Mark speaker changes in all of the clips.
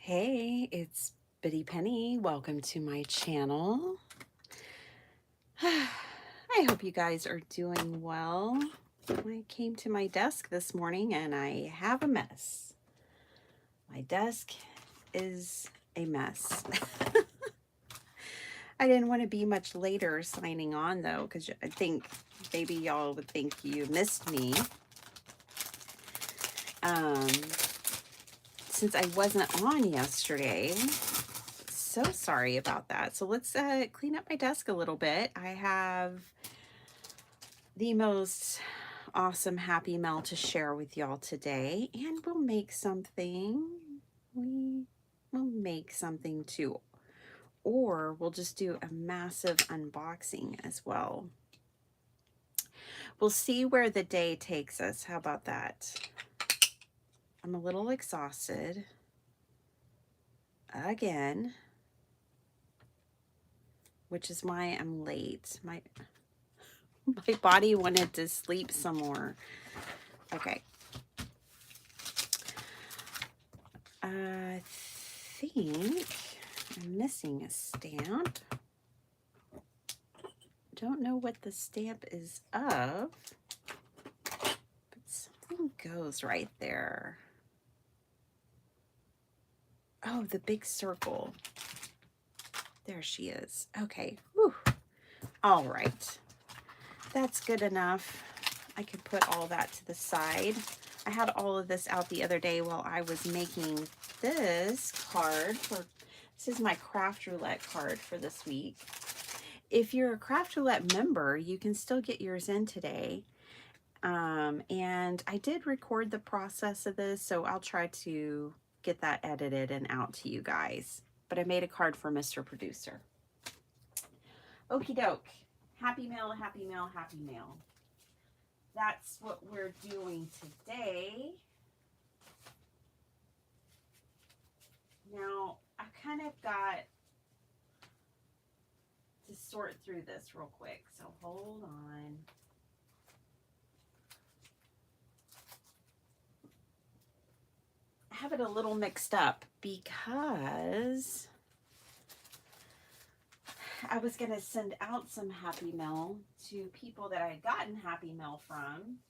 Speaker 1: Hey, it's Bitty Penny. Welcome to my channel. I hope you guys are doing well. I came to my desk this morning and I have a mess. My desk is a mess. I didn't want to be much later signing on though, because I think maybe y'all would think you missed me. Um, since I wasn't on yesterday, so sorry about that. So let's clean up my desk a little bit. I have the most awesome happy meal to share with y'all today, and we'll make something. We will make something too, or we'll just do a massive unboxing as well. We'll see where the day takes us. How about that? I'm a little exhausted again, which is why I'm late. My body wanted to sleep some more. Okay. I think I'm missing a stamp. Don't know what the stamp is of, but something goes right there. Oh, the big circle. There she is. Okay. Whew. All right. That's good enough. I could put all that to the side. I had all of this out the other day while I was making this card this is my Craft Roulette card for this week. If you're a Craft Roulette member, you can still get yours in today. And I did record the process of this, so I'll try to get that edited and out to you guys. But I made a card for Mr. Producer. Okie doke. Happy mail, happy mail, happy mail. That's what we're doing today. Now, I kind of got to sort through this real quick, so hold on. I have it a little mixed up because I was going to send out some Happy Mail to people that I had gotten Happy Mail from.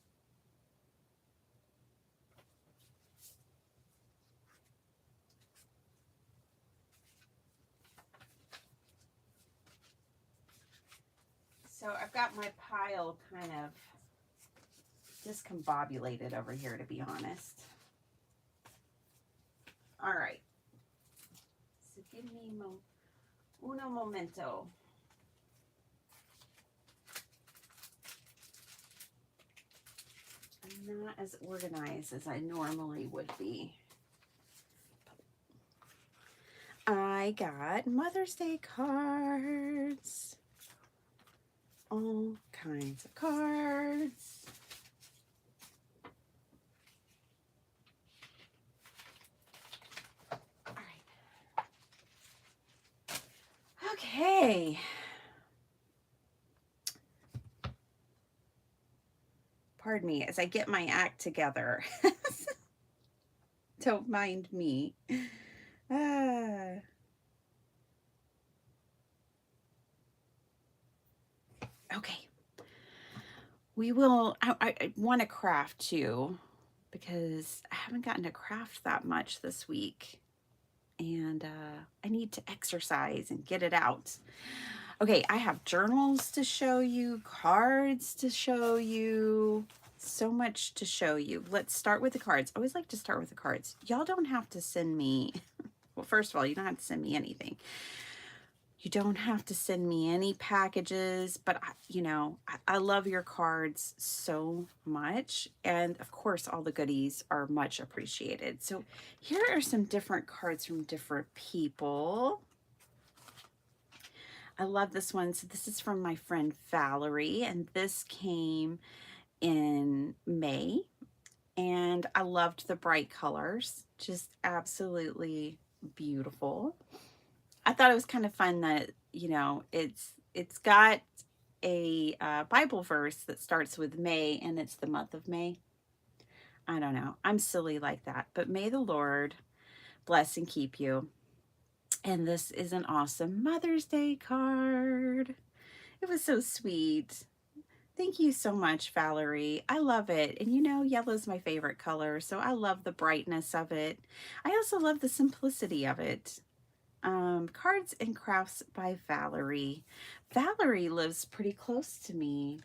Speaker 1: So I've got my pile kind of discombobulated over here, to be honest. All right. So give me uno momento. I'm not as organized as I normally would be. I got Mother's Day cards. All kinds of cards. All right. Okay. Pardon me as I get my act together. Don't mind me. Okay. We will, I want to craft too, because I haven't gotten to craft that much this week. And I need to exercise and get it out. Okay, I have journals to show you, cards to show you, so much to show you. Let's start with the cards. I always like to start with the cards. Y'all don't have to send me, well, first of all, you don't have to send me anything. You don't have to send me any packages, but you know, I love your cards so much. And of course, all the goodies are much appreciated. So here are some different cards from different people. I love this one. So this is from my friend Valerie, and this came in May. And I loved the bright colors, just absolutely beautiful. I thought it was kind of fun that, you know, it's got a Bible verse that starts with May, and it's the month of May. I don't know. I'm silly like that. But may the Lord bless and keep you. And this is an awesome Mother's Day card. It was so sweet. Thank you so much, Valerie. I love it. And you know, yellow's my favorite color, so I love the brightness of it. I also love the simplicity of it. Cards and Crafts by Valerie. Valerie lives pretty close to me.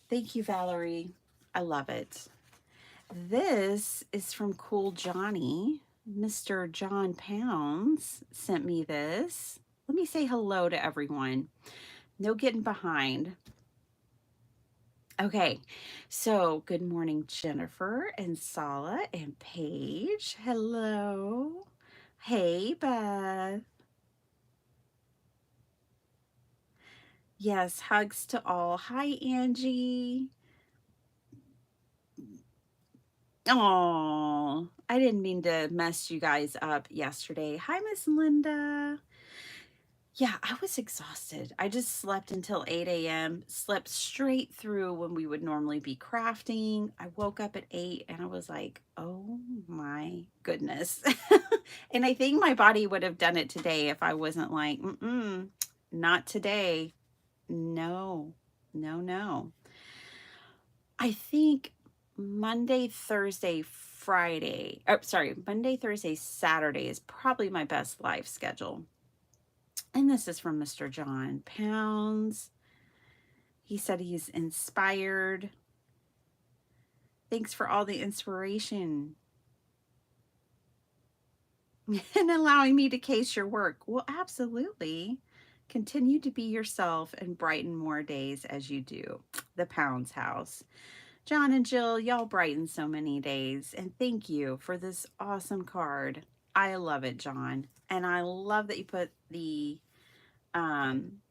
Speaker 1: Thank you, Valerie. I love it. This is from Cool Johnny. Mr. John Pounds sent me this. Let me say hello to everyone. No getting behind. Okay, so good morning, Jennifer and Sala and Paige. Hello. Hey, Beth. Yes, hugs to all. Hi, Angie. Oh, I didn't mean to mess you guys up yesterday. Hi, Miss Linda. Yeah, I was exhausted. I just slept until 8 a.m., slept straight through when we would normally be crafting. I woke up at 8 and I was like, oh my goodness. And I think my body would have done it today if I wasn't like, not today. No, no, no. I think Monday, Thursday, Friday, Monday, Thursday, Saturday is probably my best life schedule. And this is from Mr. John Pounds. He said he's inspired. Thanks for all the inspiration and allowing me to case your work. Well, absolutely. Continue to be yourself and brighten more days as you do. The Pounds House. John and Jill, y'all brighten so many days. And thank you for this awesome card. I love it, John. And I love that you put the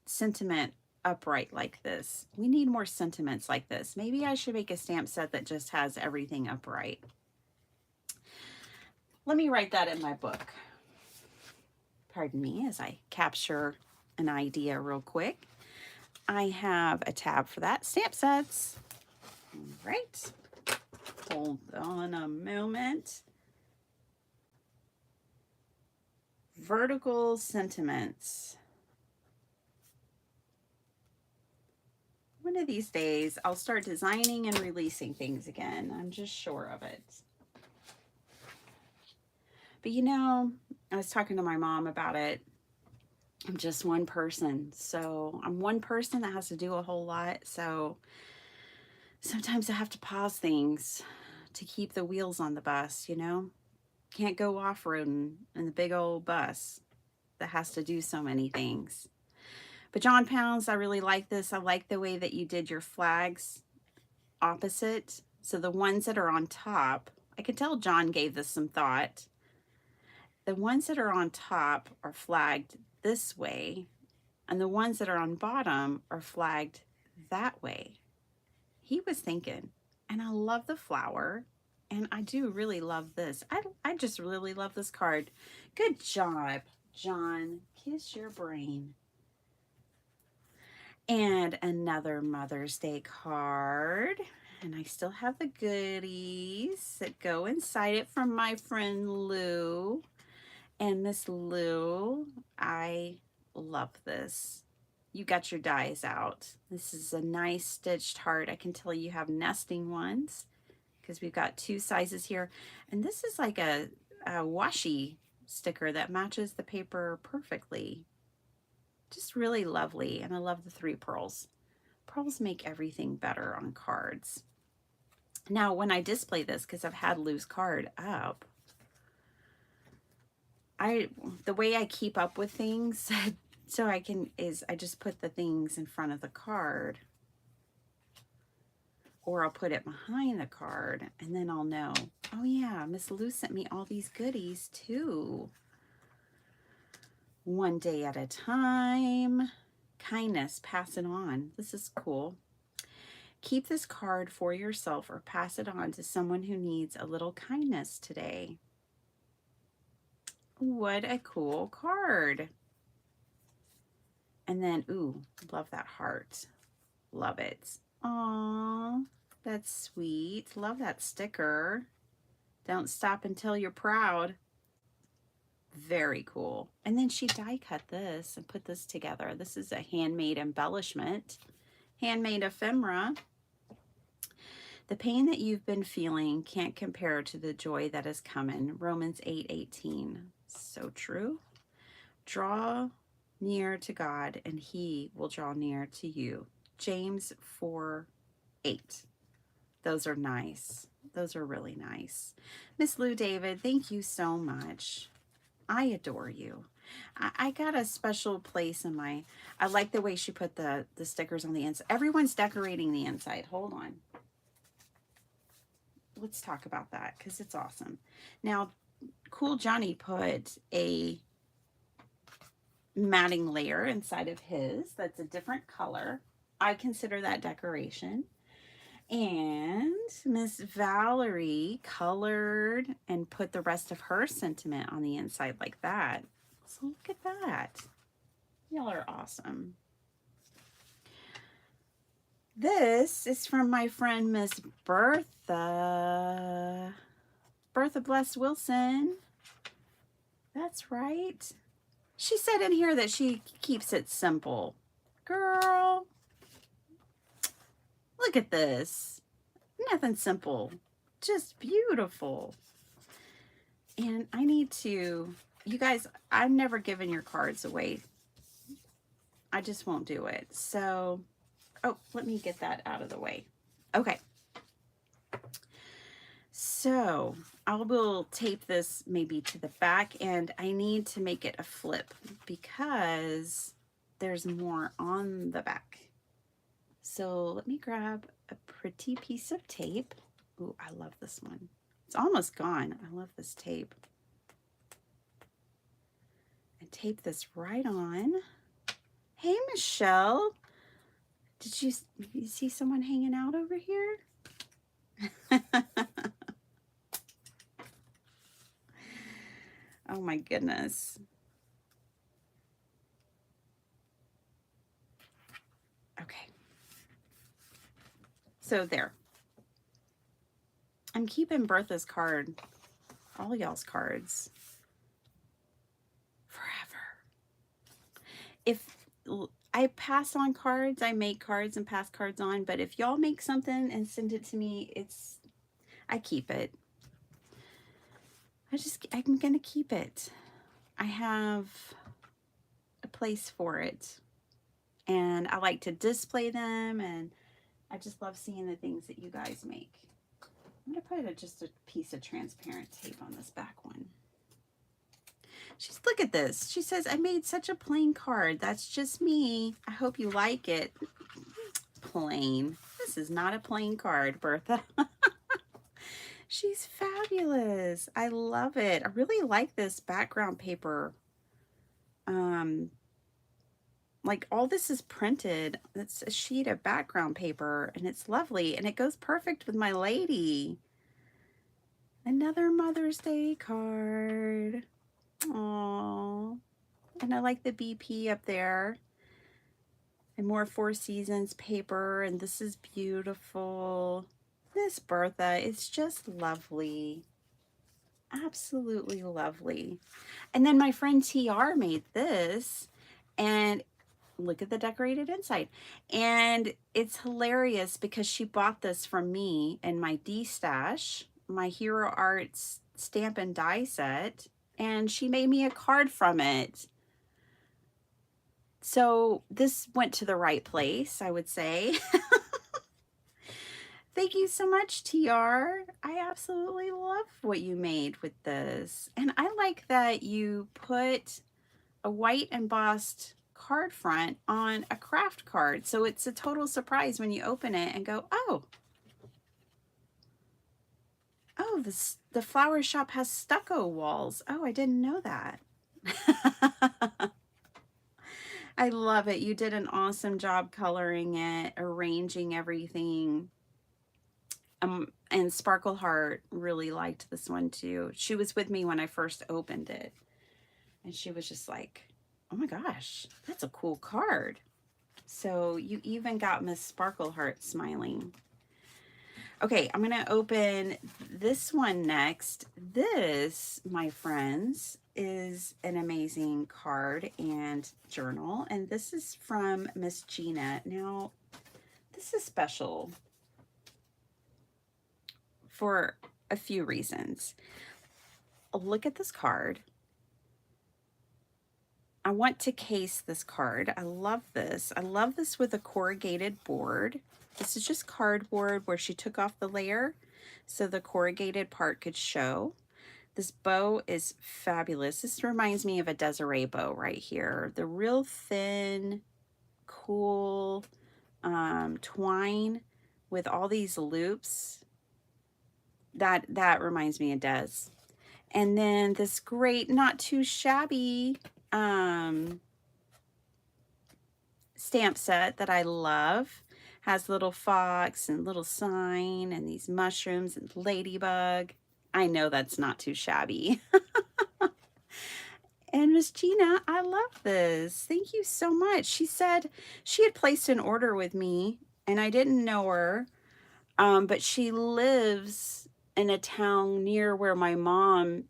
Speaker 1: sentiment upright like this. We need more sentiments like this. Maybe I should make a stamp set that just has everything upright. Let me write that in my book. Pardon me as I capture an idea real quick. I have a tab for that. Stamp sets. All right. Hold on a moment. Vertical sentiments. One of these days, I'll start designing and releasing things again. I'm just sure of it. But you know, I was talking to my mom about it. I'm just one person. So I'm one person that has to do a whole lot. So sometimes I have to pause things to keep the wheels on the bus, you know? Can't go off-roading in the big old bus that has to do so many things. But John Pounds, I really like this. I like the way that you did your flags opposite. So the ones that are on top, I can tell John gave this some thought. The ones that are on top are flagged this way, and the ones that are on bottom are flagged that way. He was thinking, and I love the flower, and I do really love this. I just really love this card. Good job, John. Kiss your brain. And another Mother's Day card. And I still have the goodies that go inside it from my friend Lou. And Miss Lou, I love this. You got your dies out. This is a nice stitched heart. I can tell you have nesting ones because we've got two sizes here. And this is like a washi sticker that matches the paper perfectly. Just really lovely. And I love the 3 pearls. Pearls make everything better on cards. Now, when I display this, because I've had Lou's card up, the way I keep up with things so I just put the things in front of the card, or I'll put it behind the card, and then I'll know, oh yeah, Miss Lou sent me all these goodies too. One day at a time. Kindness, pass it on. This is cool. Keep this card for yourself or pass it on to someone who needs a little kindness today. What a cool card. And then, ooh, love that heart. Love it. Aww, that's sweet. Love that sticker. Don't stop until you're proud. Very cool. And then she die cut this and put this together. This is a handmade embellishment, handmade ephemera. The pain that you've been feeling can't compare to the joy that is coming. Romans 8:18. So true. Draw near to God and he will draw near to you. James 4:8. Those are nice. Those are really nice. Miss Lou David, thank you so much. I adore you. I got a special place in my, I like the way she put the stickers on the inside. Everyone's decorating the inside. Hold on. Let's talk about that because it's awesome. Now, Cool Johnny put a matting layer inside of his that's a different color. I consider that decoration. And Miss Valerie colored and put the rest of her sentiment on the inside like that. So look at that. Y'all are awesome. This is from my friend Miss Bertha. Bertha Blessed Wilson. That's right. She said in here that she keeps it simple. Girl, look at this. Nothing simple. Just beautiful. And I need to, you guys, I've never given your cards away. I just won't do it. So, oh, let me get that out of the way. Okay. So I will tape this maybe to the back, and I need to make it a flip because there's more on the back. So let me grab a pretty piece of tape. Ooh, I love this one. It's almost gone. I love this tape. And tape this right on. Hey, Michelle. Did you see someone hanging out over here? Oh my goodness. Okay. So there. I'm keeping Bertha's card, all y'all's cards, forever. If I pass on cards, I make cards and pass cards on, but if y'all make something and send it to me, I keep it. I'm going to keep it. I have a place for it, and I like to display them, and I just love seeing the things that you guys make. I'm going to put just a piece of transparent tape on this back one. Look at this. She says, I made such a plain card. That's just me. I hope you like it. Plain. This is not a plain card, Bertha. She's fabulous. I love it. I really like this background paper. Like all this is printed. It's a sheet of background paper and it's lovely and it goes perfect with my lady. Another Mother's Day card. Aww. And I like the BP up there. And more Four Seasons paper. And this is beautiful. Miss Bertha, it's just lovely. Absolutely lovely. And then my friend TR made this. And look at the decorated inside. And it's hilarious because she bought this from me in my D-stash, my Hero Arts stamp and die set. And she made me a card from it. So this went to the right place, I would say. Thank you so much, TR. I absolutely love what you made with this. And I like that you put a white embossed card front on a craft card. So it's a total surprise when you open it and go, oh, the flower shop has stucco walls. Oh, I didn't know that. I love it. You did an awesome job coloring it, arranging everything. And Sparkle Heart really liked this one too. She was with me when I first opened it. And she was just like, oh my gosh, that's a cool card. So you even got Miss Sparkle Heart smiling. Okay, I'm going to open this one next. This, my friends, is an amazing card and journal. And this is from Miss Gina. Now, this is special for a few reasons. Look at this card. I want to case this card. I love this. I love this with a corrugated board. This is just cardboard where she took off the layer so the corrugated part could show. This bow is fabulous. This reminds me of a Desiree bow right here. The real thin, cool twine with all these loops. That reminds me of Des. And then this great, not too shabby stamp set that I love. Has little fox and little sign and these mushrooms and ladybug. I know that's not too shabby. And Miss Gina, I love this. Thank you so much. She said she had placed an order with me and I didn't know her, but she lives in a town near where my mom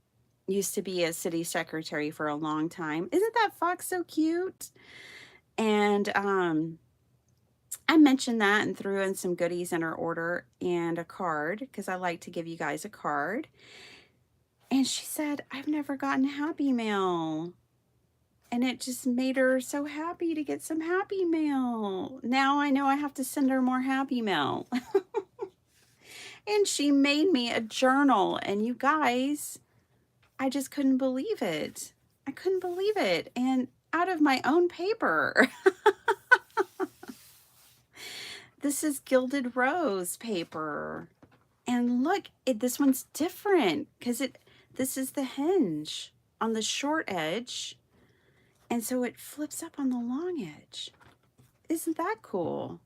Speaker 1: used to be a city secretary for a long time. Isn't that fox so cute? And I mentioned that and threw in some goodies in her order and a card because I like to give you guys a card. And she said, I've never gotten Happy Mail. And it just made her so happy to get some Happy Mail. Now I know I have to send her more Happy Mail. And she made me a journal. And you guys, I just couldn't believe it. I couldn't believe it. And out of my own paper. This is Gilded Rose paper. And look, this one's different because this is the hinge on the short edge. And so it flips up on the long edge. Isn't that cool?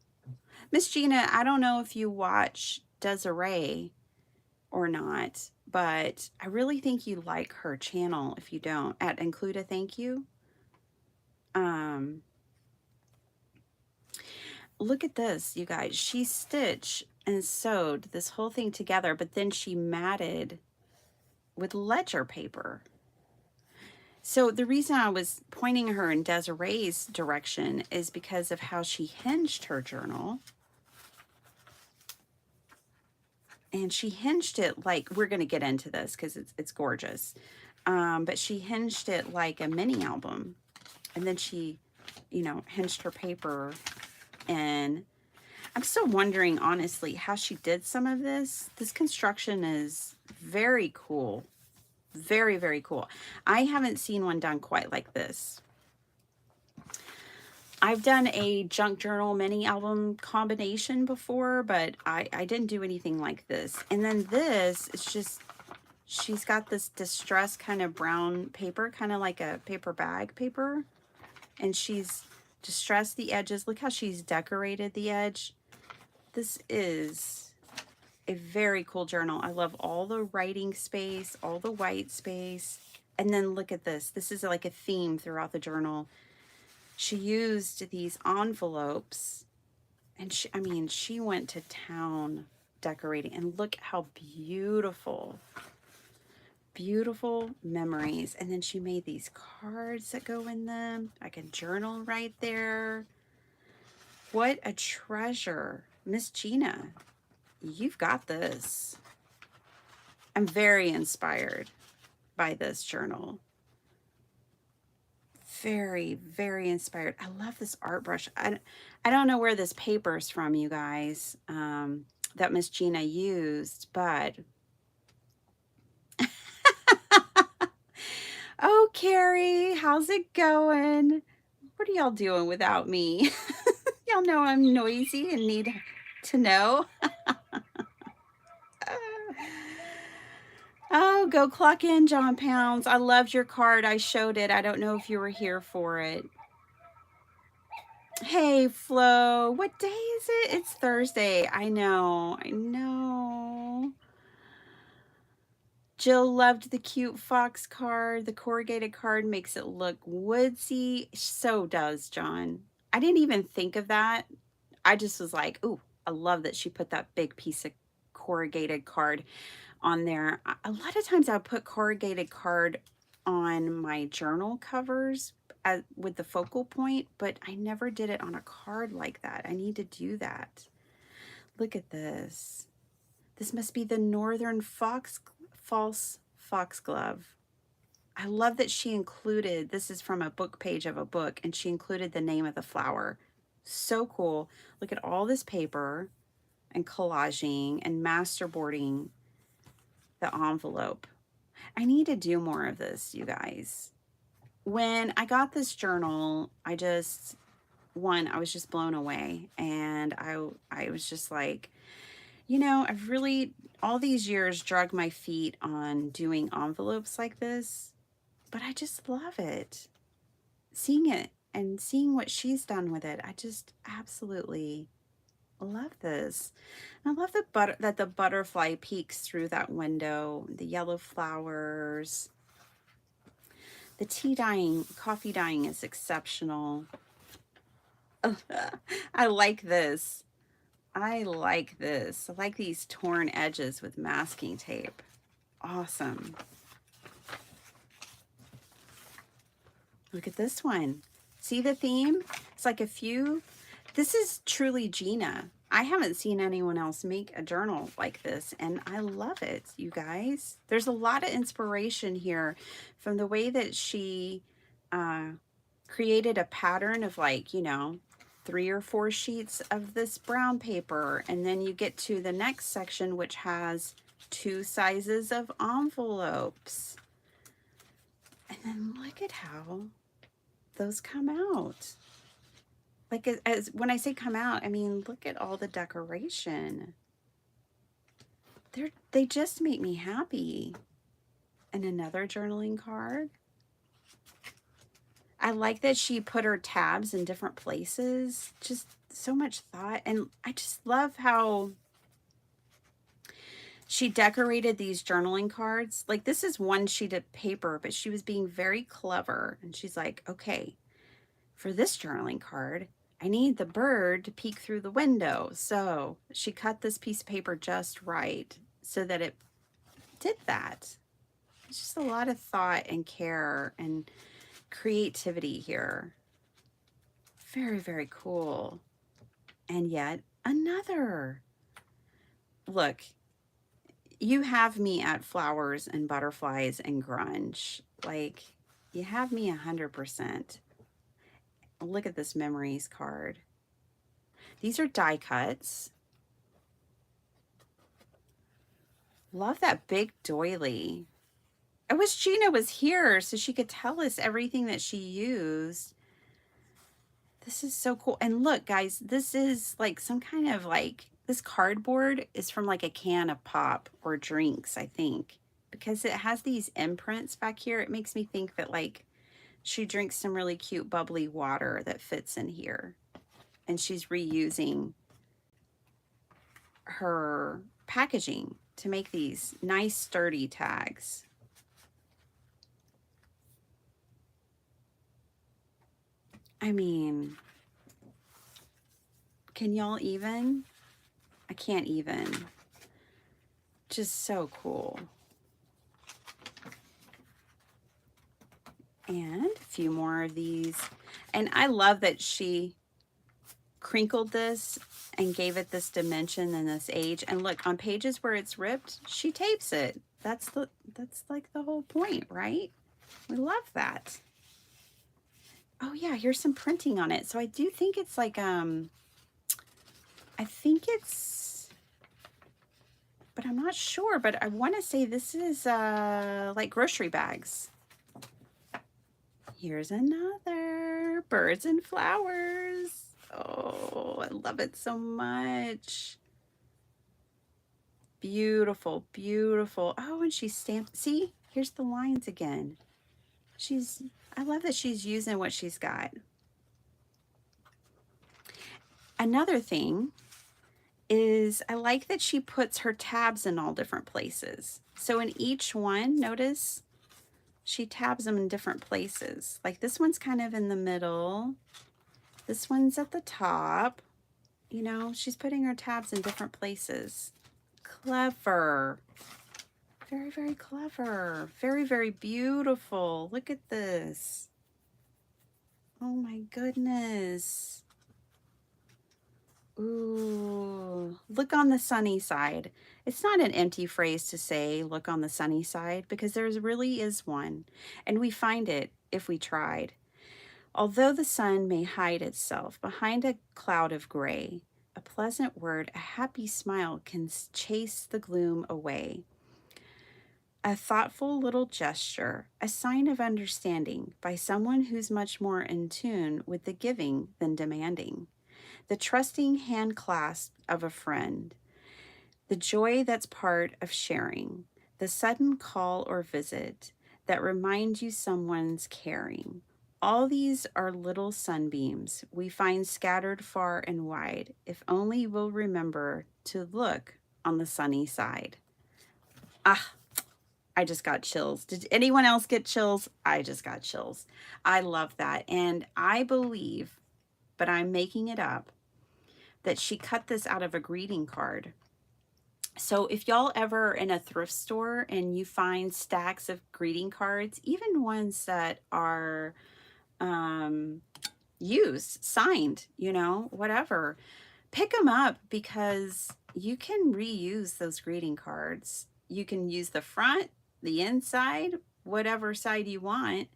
Speaker 1: Miss Gina, I don't know if you watch Desiree or not, but I really think you like her channel if you don't. At Include a Thank You. Look at this, you guys. She stitched and sewed this whole thing together, but then she matted with ledger paper. So the reason I was pointing her in Desiree's direction is because of how she hinged her journal. And she hinged it like, we're going to get into this because it's gorgeous. But she hinged it like a mini album. And then she, hinged her paper. And I'm still wondering, honestly, how she did some of this. This construction is very cool. Very, very cool. I haven't seen one done quite like this. I've done a junk journal mini album combination before, but I didn't do anything like this. And then this, it's just, she's got this distressed kind of brown paper, kind of like a paper bag paper. And she's distressed the edges. Look how she's decorated the edge. This is a very cool journal. I love all the writing space, all the white space. And then look at this. This is like a theme throughout the journal. She used these envelopes and she went to town decorating, and look how beautiful, beautiful memories. And then she made these cards that go in them. I can journal right there. What a treasure. Miss Gina, you've got this. I'm very inspired by this journal. Very, very inspired. I love this art brush. I don't know where this paper is from, you guys, that Miss Gina used, but oh, Carrie, how's it going? What are y'all doing without me? Y'all know I'm noisy and need to know. Oh, go clock in, John Pounds. I loved your card. I showed it. I don't know if you were here for it. Hey, Flo. What day is it? It's Thursday. I know. I know. Jill loved the cute fox card. The corrugated card makes it look woodsy. So does John. I didn't even think of that. I just was like, ooh, I love that she put that big piece of corrugated card on there. A lot of times I'll put corrugated card on my journal covers with the focal point, but I never did it on a card like that. I need to do that. Look at this. This must be the Northern False Foxglove. I love that she included, this is from a book page of a book, and she included the name of the flower. So cool. Look at all this paper and collaging and masterboarding the envelope. I need to do more of this, you guys. When I got this journal, I was just blown away. And I was just like, you know, I've really, all these years, drug my feet on doing envelopes like this, but I just love it. Seeing it and seeing what she's done with it, I just absolutely love this. And I love that the butterfly peeks through that window, the yellow flowers. The coffee dyeing is exceptional. I like this. I like this. I like these torn edges with masking tape. Awesome. Look at this one. See the theme? It's like this is truly Gina. I haven't seen anyone else make a journal like this, and I love it, you guys. There's a lot of inspiration here from the way that she created a pattern of, like, you know, 3 or 4 sheets of this brown paper, and then you get to the next section, which has 2 sizes of envelopes. And then look at how those come out. Like, as when I say come out, I mean, look at all the decoration. They just make me happy. And another journaling card. I like that she put her tabs in different places. Just so much thought. And I just love how she decorated these journaling cards. Like, this is 1 sheet of paper, but she was being very clever. And she's like, okay, for this journaling card, I need the bird to peek through the window. So she cut this piece of paper just right so that it did that. It's just a lot of thought and care and creativity here. Very, very cool. And yet another. Look, you have me at flowers and butterflies and grunge. Like, you have me 100%. Look at this memories card. These are die cuts. Love that big doily. I wish Gina was here so she could tell us everything that she used. This is so cool. And look, guys, this is like some kind of, like, this cardboard is from like a can of pop or drinks, I think, because it has these imprints back here. It makes me think that, like, she drinks some really cute bubbly water that fits in here. And she's reusing her packaging to make these nice sturdy tags. I mean, can y'all even? I can't even. Just so cool. And a few more of these. And I love that she crinkled this and gave it this dimension and this age. And look, on pages where it's ripped, she tapes it. That's like the whole point, right? We love that. Oh yeah, here's some printing on it. So I do think it's like I think it's, but I'm not sure, but I want to say this is like grocery bags. Here's another birds and flowers. Oh, I love it so much. Beautiful, beautiful. Oh, and she stamped. See, here's the lines again. I love that she's using what she's got. Another thing is I like that she puts her tabs in all different places. So in each one, notice she tabs them in different places. Like this one's kind of in the middle. This one's at the top. You know, she's putting her tabs in different places. Clever. Very, very clever. Very, very beautiful. Look at this. Oh my goodness. Ooh, look on the sunny side. It's not an empty phrase to say, look on the sunny side, because there really is one, and we find it if we tried. Although the sun may hide itself behind a cloud of gray, a pleasant word, a happy smile can chase the gloom away. A thoughtful little gesture, a sign of understanding by someone who's much more in tune with the giving than demanding. The trusting hand clasp of a friend, the joy that's part of sharing, the sudden call or visit that reminds you someone's caring. All these are little sunbeams we find scattered far and wide, if only we'll remember to look on the sunny side. Ah, I just got chills. Did anyone else get chills? I just got chills. I love that. And I believe, but I'm making it up, that she cut this out of a greeting card. So if y'all ever in a thrift store and you find stacks of greeting cards, even ones that are used, signed, you know, whatever, pick them up, because you can reuse those greeting cards. You can use the front, the inside, whatever side you want.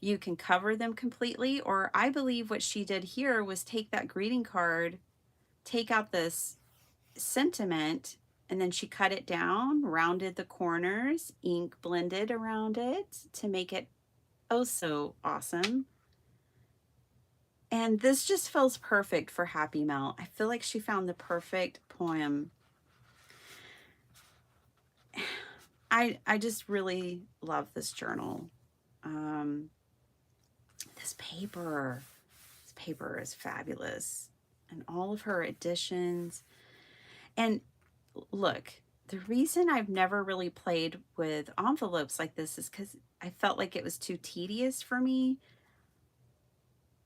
Speaker 1: You can cover them completely, or I believe what she did here was take that greeting card, take out this sentiment, and then she cut it down, rounded the corners, ink blended around it to make it oh so awesome. And this just feels perfect for Happy Mel. I feel like she found the perfect poem. I just really love this journal. This paper is fabulous, and all of her additions. And look, the reason I've never really played with envelopes like this is because I felt like it was too tedious for me.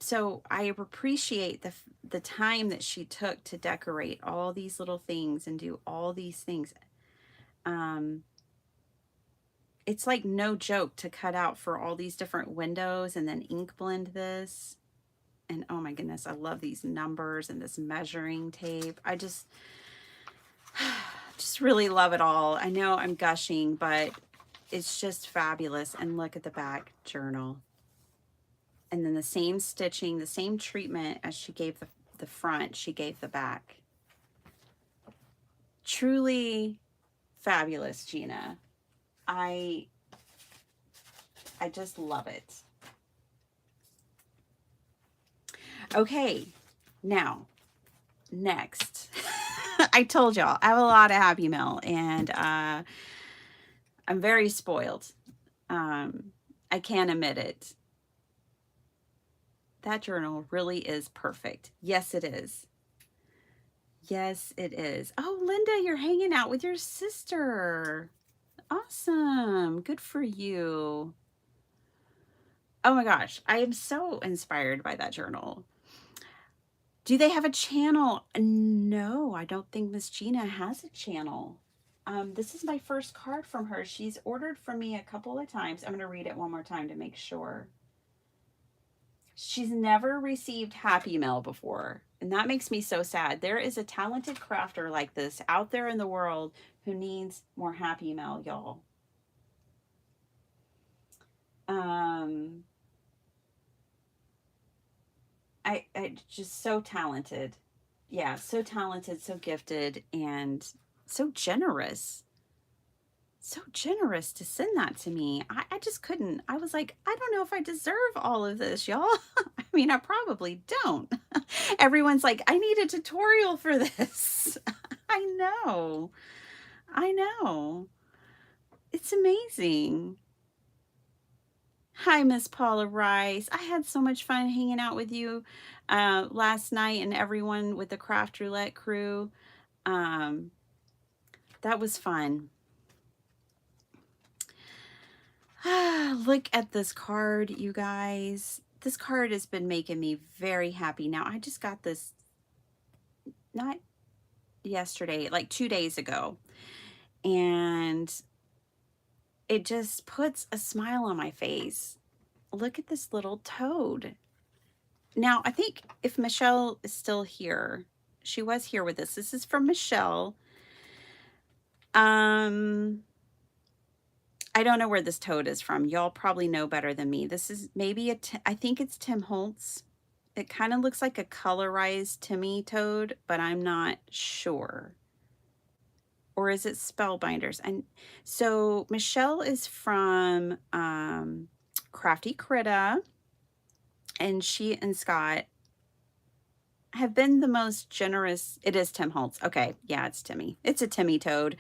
Speaker 1: So I appreciate the time that she took to decorate all these little things and do all these things. It's like no joke to cut out for all these different windows and then ink blend this. And oh my goodness, I love these numbers and this measuring tape. I just really love it all. I know I'm gushing, but it's just fabulous. And look at the back journal. And then the same stitching, the same treatment as she gave the front, she gave the back. Truly fabulous, Gina. I just love it. Okay, now, next. I told y'all, I have a lot of Happy Mail, and I'm very spoiled. I can't admit it. That journal really is perfect. Yes, it is. Yes, it is. Oh, Linda, you're hanging out with your sister. Awesome. Good for you. Oh my gosh, I am so inspired by that journal. Do they have a channel? No, I don't think Miss Gina has a channel. This is my first card from her. She's ordered from me a couple of times. I'm going to read it one more time to make sure. She's never received Happy Mail before, and that makes me so sad. There is a talented crafter like this out there in the world who needs more Happy Mail, y'all. I just so talented. Yeah, so talented, so gifted, and so generous. So generous to send that to me. I just couldn't. I was like, I don't know if I deserve all of this, y'all. I mean, I probably don't. Everyone's like, I need a tutorial for this. I know. I know. It's amazing. Hi, Miss Paula Rice. I had so much fun hanging out with you last night, and everyone with the Craft Roulette crew. That was fun. Look at this card, you guys. This card has been making me very happy. Now, I just got this, not yesterday, like 2 days ago. And it just puts a smile on my face. Look at this little toad. Now, I think if Michelle is still here, she was here with us. This is from Michelle. I don't know where this toad is from. Y'all probably know better than me. This is maybe I think it's Tim Holtz. It kind of looks like a colorized Timmy toad, but I'm not sure. Or is it Spellbinders? And so Michelle is from Crafty Critta, and she and Scott have been the most generous. It is Tim Holtz. Okay, yeah, it's Timmy. It's a Timmy toad.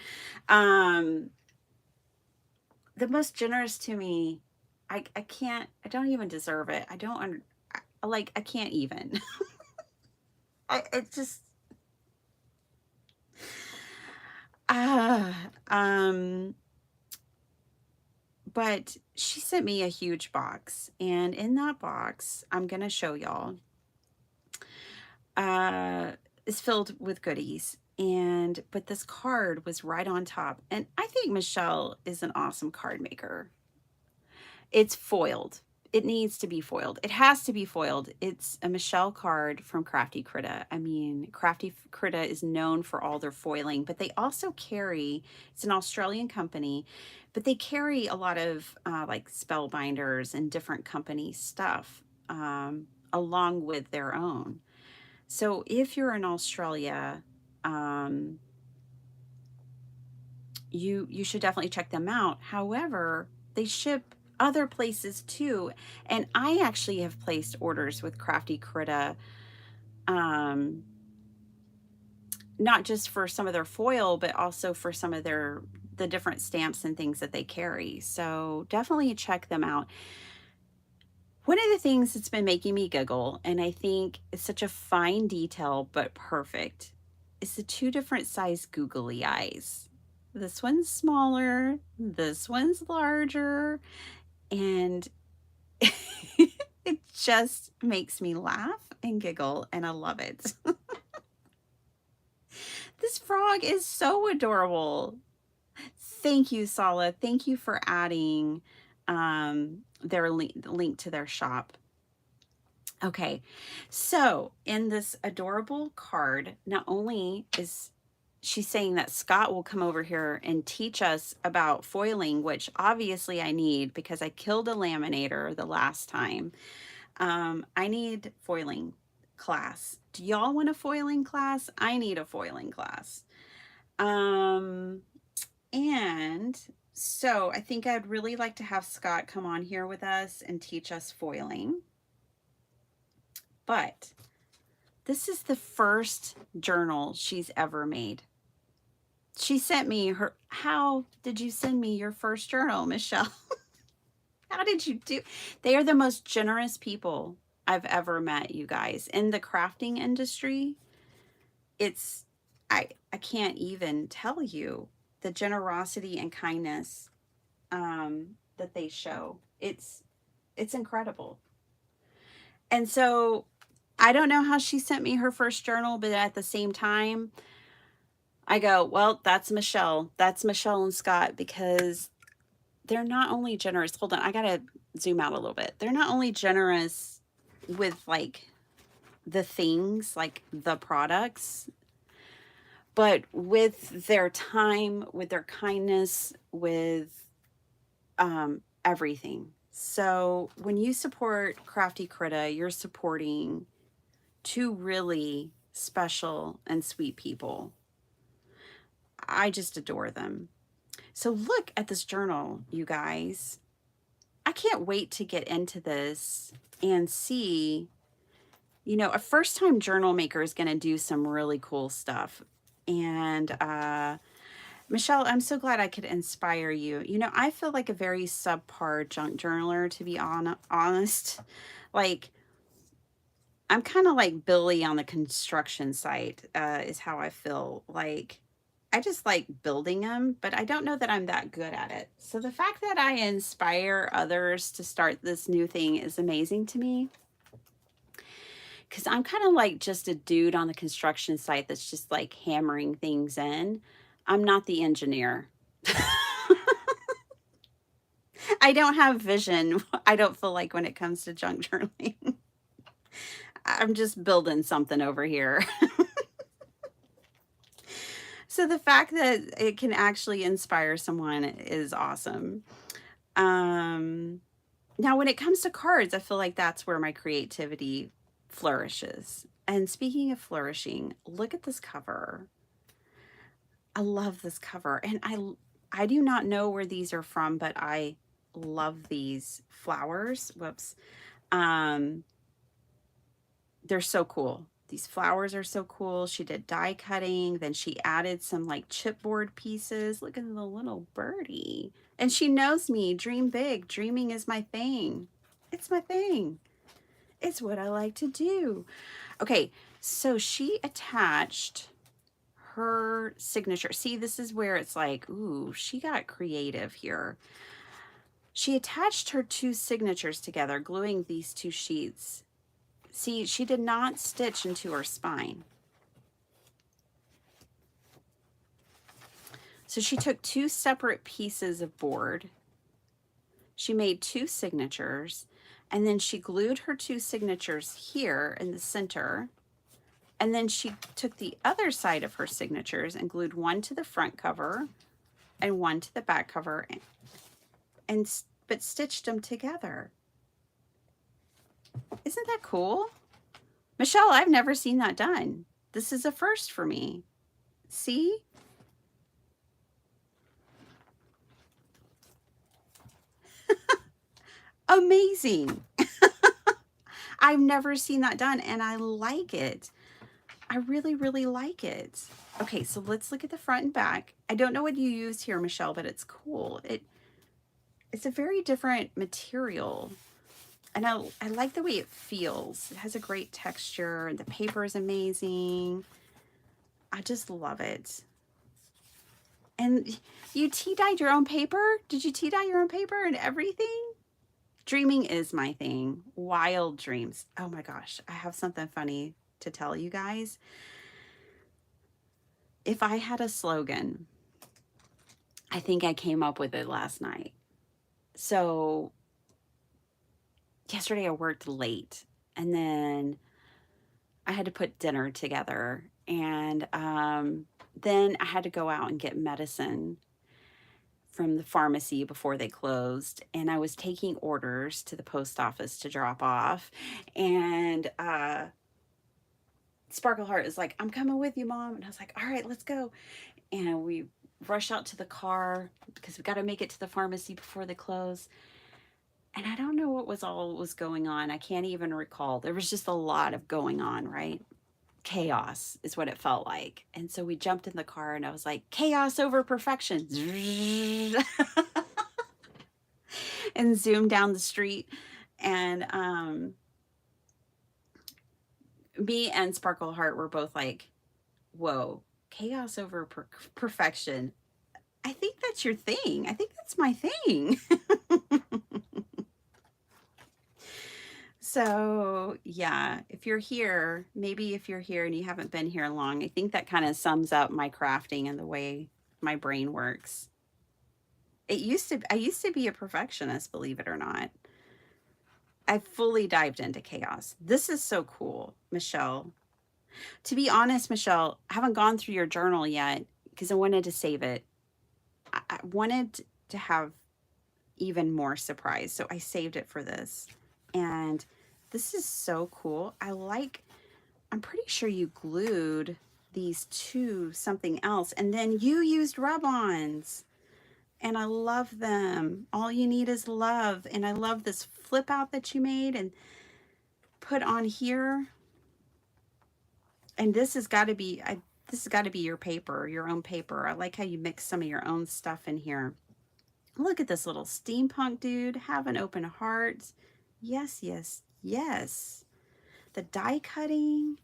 Speaker 1: The most generous to me. I can't. I don't even deserve it. I don't. I can't even. It just. But she sent me a huge box, and in that box, I'm gonna show y'all. Is filled with goodies. But this card was right on top. And I think Michelle is an awesome card maker. It's foiled. It needs to be foiled. It has to be foiled. It's a Michelle card from Crafty Critta. I mean, Crafty Critta is known for all their foiling, but they also carry, it's an Australian company, but they carry a lot of like Spellbinders and different company stuff along with their own. So if you're in Australia, you should definitely check them out. However, they ship other places too, and I actually have placed orders with Crafty Critta, not just for some of their foil, but also for some of the different stamps and things that they carry. So definitely check them out. One of the things that's been making me giggle, and I think it's such a fine detail but perfect, is the two different size googly eyes. This one's smaller, this one's larger, and it just makes me laugh and giggle, and I love it. This frog is so adorable. Thank you, Sala. Thank you for adding their link to their shop. Okay, so in this adorable card, not only is she saying that Scott will come over here and teach us about foiling, which obviously I need because I killed a laminator the last time. I need foiling class. Do y'all want a foiling class? I need a foiling class. And so I think I'd really like to have Scott come on here with us and teach us foiling. But this is the first journal she's ever made. She sent me her, how did you send me your first journal, Michelle? How did you do? They are the most generous people I've ever met, you guys. In the crafting industry, it's, I can't even tell you the generosity and kindness that they show. It's incredible. And so I don't know how she sent me her first journal, but at the same time, I go, well, that's Michelle. That's Michelle and Scott, because they're not only generous. Hold on, I got to zoom out a little bit. They're not only generous with like the things, like the products, but with their time, with their kindness, with everything. So when you support Crafty Critta, you're supporting two really special and sweet people. I just adore them. So look at this journal, you guys. I can't wait to get into this and see, you know, a first-time journal maker is going to do some really cool stuff. And Michelle, I'm so glad I could inspire you. You know, I feel like a very subpar junk journaler, to be honest. Like, I'm kind of like Billy on the construction site, is how I feel. Like, I just like building them, but I don't know that I'm that good at it. So the fact that I inspire others to start this new thing is amazing to me. because I'm kind of like just a dude on the construction site that's just like hammering things in. I'm not the engineer. I don't have vision. I don't feel like when it comes to junk journaling. I'm just building something over here. So the fact that it can actually inspire someone is awesome. Now, when it comes to cards, I feel like that's where my creativity flourishes. And speaking of flourishing, look at this cover. I love this cover. And I do not know where these are from, but I love these flowers. Whoops. Um, they're so cool. These flowers are so cool. She did die cutting. Then she added some like chipboard pieces. Look at the little birdie. And she knows me. Dream big. Dreaming is my thing. It's my thing. It's what I like to do. Okay, so she attached her signature. See, this is where it's like, ooh, she got creative here. She attached her two signatures together, gluing these two sheets. See, she did not stitch into her spine. So she took two separate pieces of board. She made two signatures, and then she glued her two signatures here in the center. And then she took the other side of her signatures and glued one to the front cover and one to the back cover, but stitched them together. Isn't that cool? Michelle, I've never seen that done. This is a first for me. See? Amazing. I've never seen that done, and I like it. I really, really like it. Okay, so let's look at the front and back. I don't know what you used here, Michelle, but it's cool. It's a very different material. And I like the way it feels. It has a great texture. The paper is amazing. I just love it. And you tea-dyed your own paper? Did you tea-dye your own paper and everything? Dreaming is my thing. Wild dreams. Oh my gosh, I have something funny to tell you guys. If I had a slogan, I think I came up with it last night. So yesterday I worked late, and then I had to put dinner together, and then I had to go out and get medicine from the pharmacy before they closed, and I was taking orders to the post office to drop off, and Sparkleheart is like, I'm coming with you, Mom. And I was like, all right, let's go. And we rush out to the car because we got to make it to the pharmacy before they close. And I don't know what was going on. I can't even recall. There was just a lot of going on, right? Chaos is what it felt like. And so we jumped in the car, and I was like, chaos over perfection. And zoomed down the street. And me and Sparkleheart were both like, whoa, chaos over perfection. I think that's your thing. I think that's my thing. So yeah, if you're here, maybe if you're here and you haven't been here long, I think that kind of sums up my crafting and the way my brain works. I used to be a perfectionist, believe it or not. I fully dived into chaos. This is so cool, Michelle. To be honest, Michelle, I haven't gone through your journal yet because I wanted to save it. I wanted to have even more surprise, so I saved it for this. And this is so cool. I'm pretty sure you glued these to something else, and then you used rub-ons. And I love them. All you need is love. And I love this flip out that you made and put on here. And this has got to be your paper, your own paper. I like how you mix some of your own stuff in here. Look at this little steampunk dude. Have an open heart. Yes, yes, yes. The die cutting.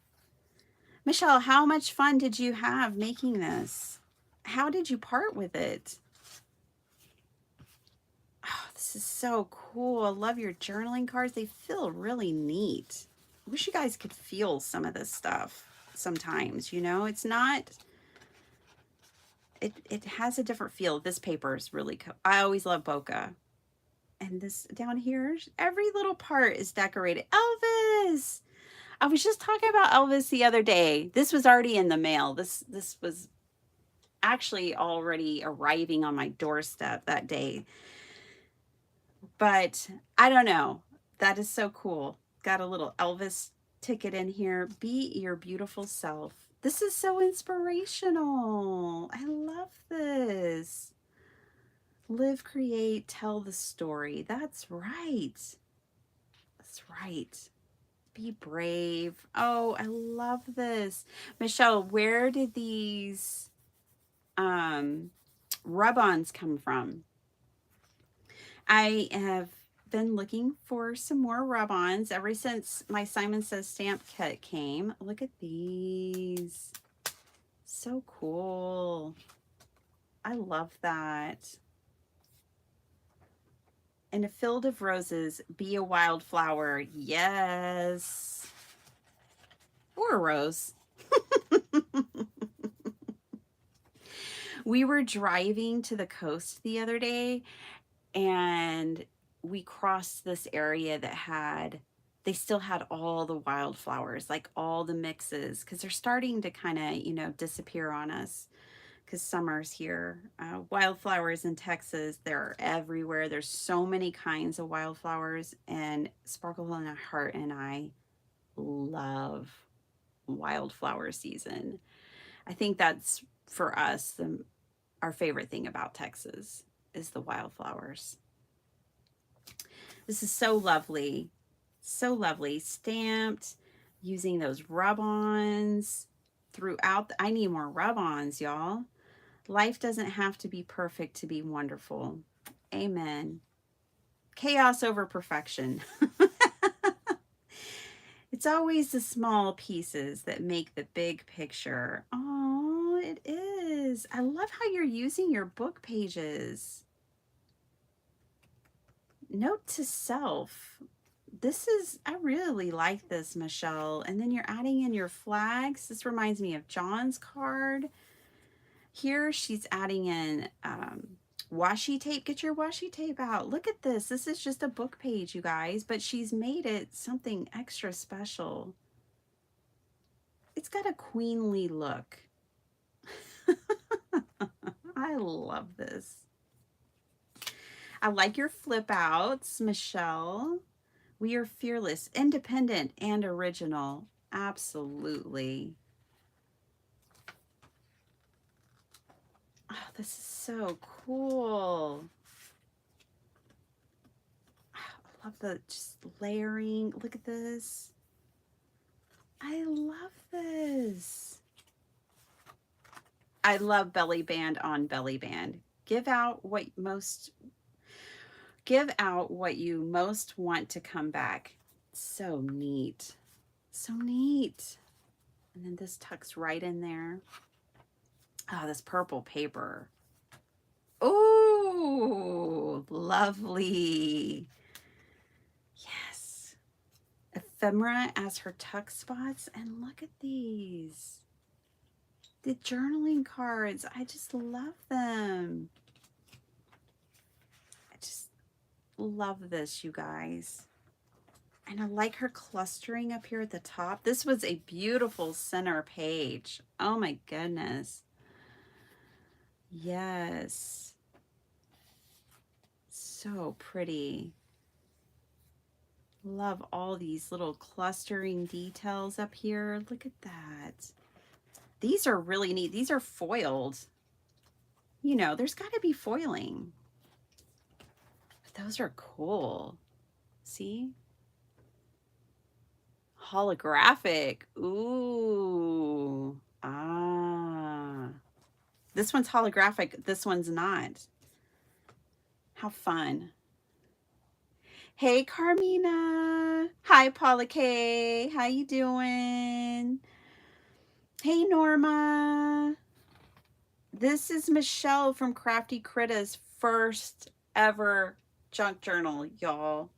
Speaker 1: Michelle, how much fun did you have making this? How did you part with it? Oh, this is so cool. I love your journaling cards. They feel really neat. wish you guys could feel some of this stuff sometimes, you know? It's not, it has a different feel. This paper is really, I always love bokeh. And this down here, every little part is decorated. Elvis! I was just talking about Elvis the other day. This was already in the mail. This was actually already arriving on my doorstep that day. But I don't know. That is so cool. Got a little Elvis ticket in here. Be your beautiful self. This is so inspirational. I love this. Live, create, tell the story. That's right. That's right. Be brave. Oh, I love this. Michelle, where did these rub-ons come from? I have been looking for some more rub-ons ever since my Simon Says stamp kit came. Look at these. So cool. I love that. In a field of roses, be a wildflower. Yes. Or a rose. We were driving to the coast the other day, and we crossed this area that had, they still had all the wildflowers, like all the mixes, because they're starting to kind of, you know, disappear on us because summer's here. Wildflowers in Texas, they're everywhere. There's so many kinds of wildflowers, and Sparkle in Our Heart and I love wildflower season. I think that's for us our favorite thing about Texas is the wildflowers. This is so lovely. So lovely. Stamped using those rub-ons throughout. I need more rub-ons, y'all. Life doesn't have to be perfect to be wonderful. Amen. Chaos over perfection. It's always the small pieces that make the big picture. Oh, it is. I love how you're using your book pages. Note to self. This is, I really like this, Michelle. And then you're adding in your flags. This reminds me of John's card. Here she's adding in washi tape. Get your washi tape out. Look at this. This is just a book page, you guys, but she's made it something extra special. It's got a queenly look. I love this. I like your flip outs, Michelle. We are fearless, independent, and original. Absolutely. Oh, this is so cool. I love the just layering. Look at this. I love this. I love belly band on belly band. Give out what you most want to come back. So neat. So neat. And then this tucks right in there. Oh, this purple paper. Oh, lovely. Yes. Ephemera as her tuck spots. And look at these. The journaling cards. I just love them. I just love this, you guys. And I like her clustering up here at the top. This was a beautiful center page. Oh my goodness. Yes. So pretty. Love all these little clustering details up here. Look at that. These are really neat. These are foiled. You know, there's got to be foiling. But those are cool. See? Holographic. Ooh. Ah. This one's holographic. This one's not. How fun. Hey, Carmina. Hi, Paula K. How you doing? Hey, Norma. This is Michelle from Crafty Critta's first ever junk journal, y'all.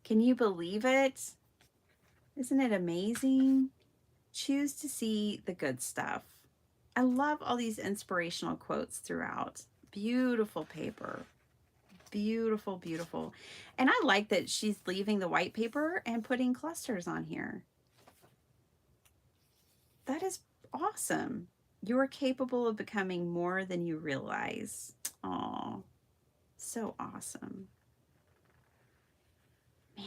Speaker 1: Can you believe it? Isn't it amazing? Choose to see the good stuff. I love all these inspirational quotes throughout. Beautiful paper. Beautiful, beautiful. And I like that she's leaving the white paper and putting clusters on here. That is awesome. You are capable of becoming more than you realize. Oh, so awesome. Man,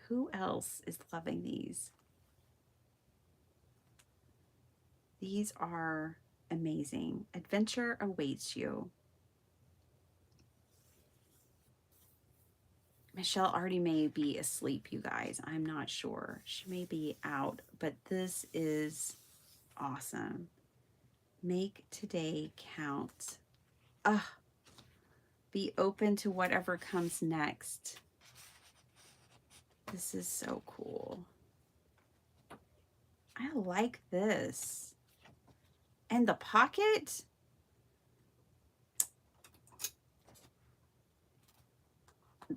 Speaker 1: who else is loving these? These are amazing. Adventure awaits you. Michelle already may be asleep, you guys. I'm not sure. She may be out, but this is awesome. Make today count. Be open to whatever comes next. This is so cool. I like this. And the pocket.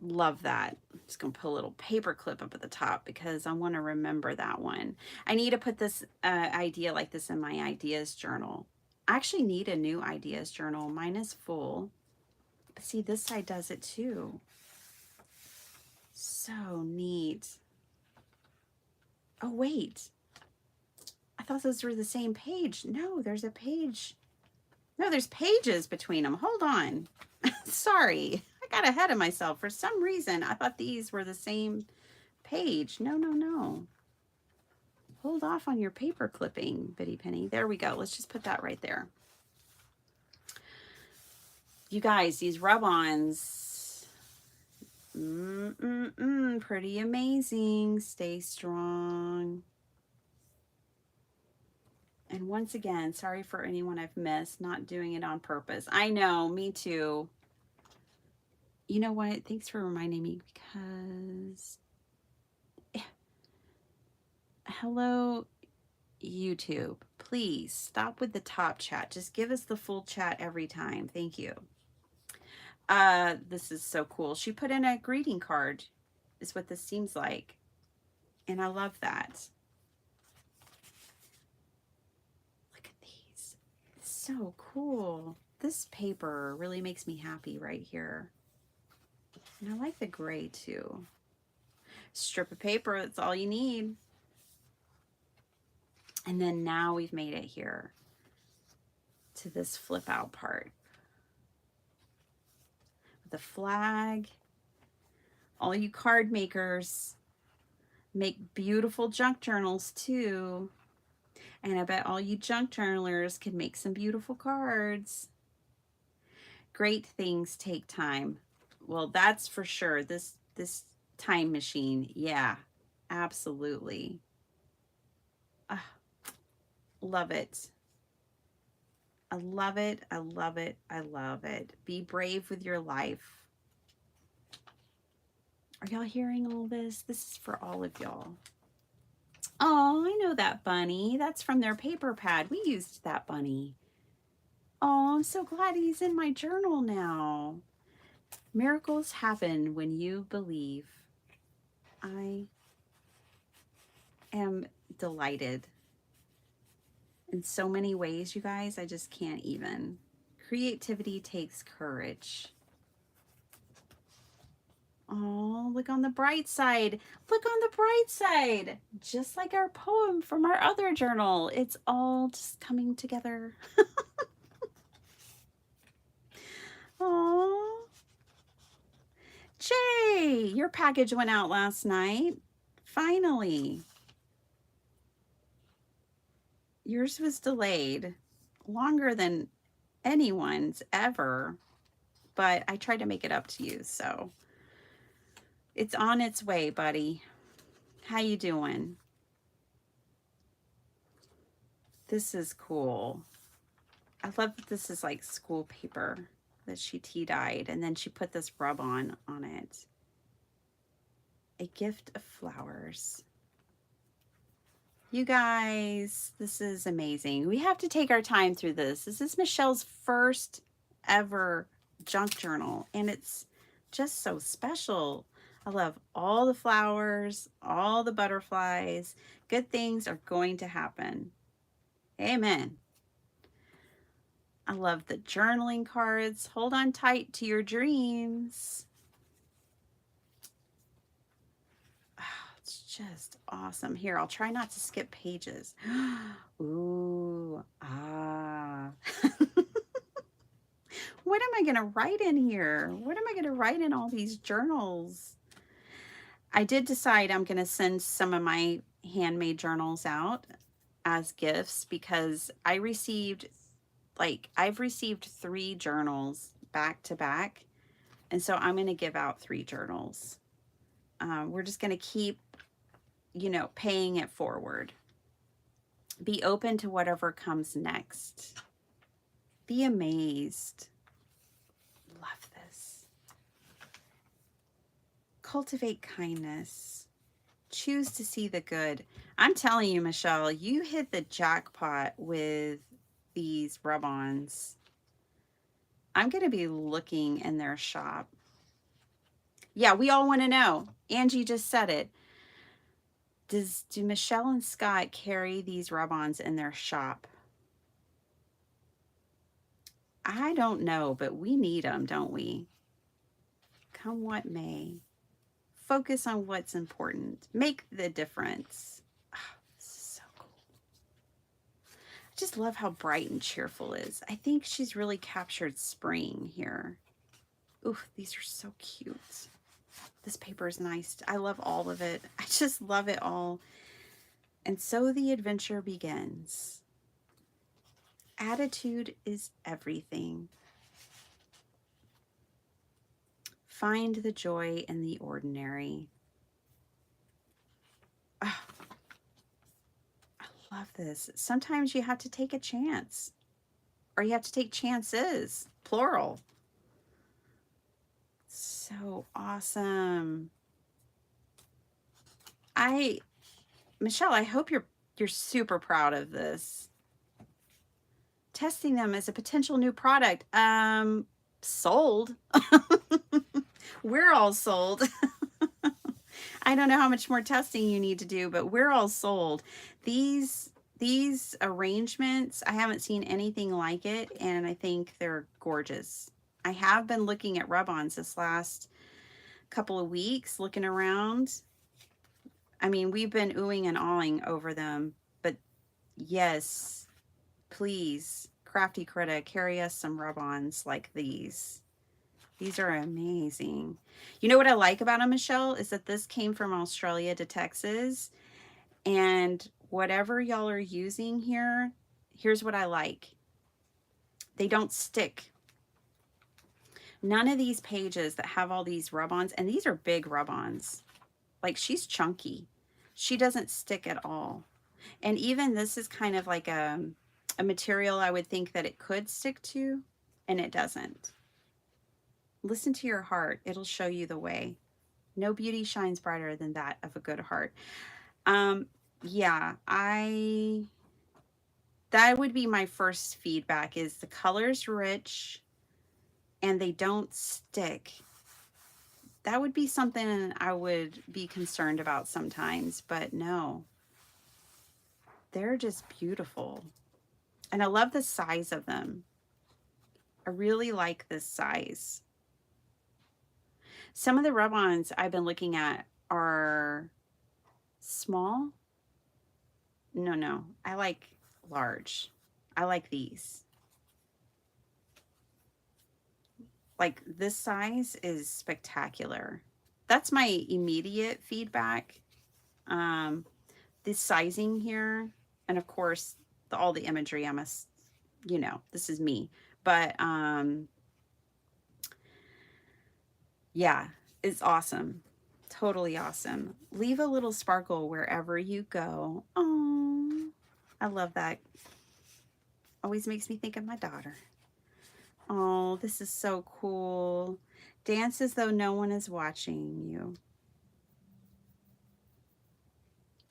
Speaker 1: Love that. I'm just going to put a little paper clip up at the top because I want to remember that one. I need to put this idea like this in my ideas journal. I actually need a new ideas journal. Mine is full. But see, this side does it too. So neat. Oh, wait. I thought those were the same page. No, there's a page. No, there's pages between them. Hold on. Sorry. I got ahead of myself. For some reason, I thought these were the same page. No, no, no. Hold off on your paper clipping, Bitty Penny. There we go. Let's just put that right there. You guys, these rub-ons, pretty amazing. Stay strong. And once again, sorry for anyone I've missed, not doing it on purpose. I know, me too. You know what? Thanks for reminding me because... Hello, YouTube. Please stop with the top chat. Just give us the full chat every time. Thank you. This is so cool. She put in a greeting card is what this seems like. And I love that. Look at these. It's so cool. This paper really makes me happy right here. And I like the gray too. Strip of paper, that's all you need. And then now we've made it here to this flip out part. The flag. All you card makers make beautiful junk journals too. And I bet all you junk journalers can make some beautiful cards. Great things take time. Well, that's for sure. This time machine. Yeah, absolutely. Love it. I love it. I love it. I love it. Be brave with your life. Are y'all hearing all this? This is for all of y'all. Oh, I know that bunny. That's from their paper pad. We used that bunny. Oh, I'm so glad he's in my journal now. Miracles happen when you believe. I am delighted. In so many ways, you guys, I just can't even. Creativity takes courage. Oh, look on the bright side. Look on the bright side. Just like our poem from our other journal. It's all just coming together. Oh, Jay, your package went out last night. Finally. Yours was delayed longer than anyone's ever, but I tried to make it up to you, so it's on its way, buddy. How you doing? This is cool. I love that this is like school paper that she tea dyed, and then she put this rub on it. A gift of flowers. You guys, this is amazing. We have to take our time through this. This is Michelle's first ever junk journal, and it's just so special. I love all the flowers, all the butterflies. Good things are going to happen. Amen. I love the journaling cards. Hold on tight to your dreams. Oh, it's just awesome. Here, I'll try not to skip pages. Ooh, ah. What am I going to write in here? What am I going to write in all these journals? I did decide I'm going to send some of my handmade journals out as gifts because I've received 3 journals back to back. And so I'm going to give out 3 journals. We're just going to keep, paying it forward. Be open to whatever comes next. Be amazed. Love this. Cultivate kindness. Choose to see the good. I'm telling you, Michelle, you hit the jackpot with these rub-ons. I'm going to be looking in their shop. Yeah, we all want to know. Angie just said it. Do Michelle and Scott carry these rub-ons in their shop? I don't know, but we need them, don't we? Come what may. Focus on what's important. Make the difference. Oh, this is so cool. I just love how bright and cheerful it is. I think she's really captured spring here. Ooh, these are so cute. This paper is nice. I love all of it. I just love it all. And so the adventure begins. Attitude is everything. Find the joy in the ordinary. Oh, I love this. Sometimes you have to take a chance, or you have to take chances, plural. So awesome. Michelle, I hope you're super proud of this. Testing them as a potential new product. Sold. We're all sold. I don't know how much more testing you need to do, but we're all sold. These arrangements, I haven't seen anything like it, and I think they're gorgeous. I have been looking at rub-ons this last couple of weeks, looking around. I mean, we've been oohing and awing over them, but yes, please, Crafty Critta, carry us some rub-ons like these. These are amazing. You know what I like about them, Michelle, is that this came from Australia to Texas. And whatever y'all are using here, here's what I like. They don't stick. None of these pages that have all these rub-ons, and these are big rub-ons. Like, she's chunky. She doesn't stick at all. And even this is kind of like a material I would think that it could stick to, and it doesn't. Listen to your heart. It'll show you the way. No beauty shines brighter than that of a good heart. Yeah, that would be my first feedback, is the color's rich and they don't stick. That would be something I would be concerned about sometimes, but no. They're just beautiful. And I love the size of them. I really like this size. Some of the rub-ons I've been looking at are small. No, I like large. I like these. Like, this size is spectacular. That's my immediate feedback. This sizing here, and of course, all the imagery, I must, this is me. But yeah, it's awesome. Totally awesome. Leave a little sparkle wherever you go. Oh, I love that. Always makes me think of my daughter. Oh, this is so cool. Dance as though no one is watching you.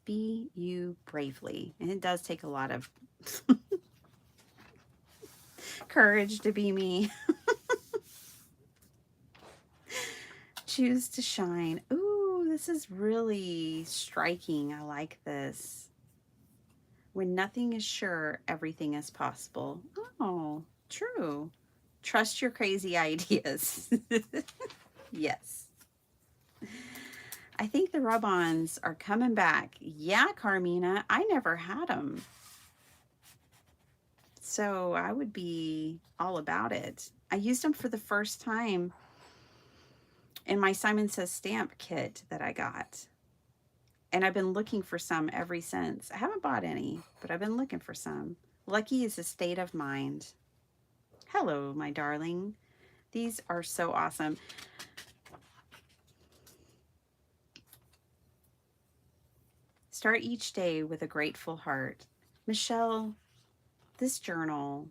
Speaker 1: Be you bravely. And it does take a lot of courage to be me. Choose to shine. Ooh. This is really striking. I like this. When nothing is sure, everything is possible. Oh, true. Trust your crazy ideas. Yes. I think the rub-ons are coming back. Yeah, Carmina, I never had them. So I would be all about it. I used them for the first time in my Simon Says Stamp kit that I got. And I've been looking for some ever since. I haven't bought any, but I've been looking for some. Lucky is a state of mind. Hello, my darling. These are so awesome. Start each day with a grateful heart. Michelle, this journal,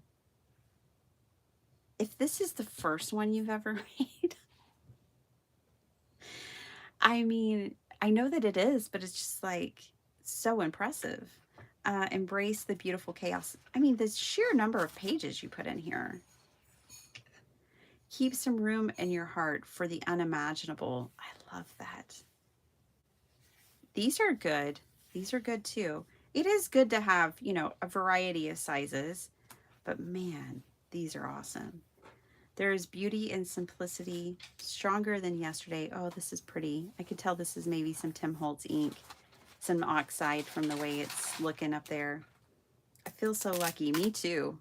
Speaker 1: if this is the first one you've ever made, I mean, I know that it is, but it's just like so impressive. Embrace the beautiful chaos. I mean, the sheer number of pages you put in here. Keep some room in your heart for the unimaginable. I love that. These are good. These are good too. It is good to have, you know, a variety of sizes, but man, these are awesome. There is beauty and simplicity, stronger than yesterday. Oh, this is pretty. I could tell this is maybe some Tim Holtz ink, some oxide from the way it's looking up there. I feel so lucky. Me too.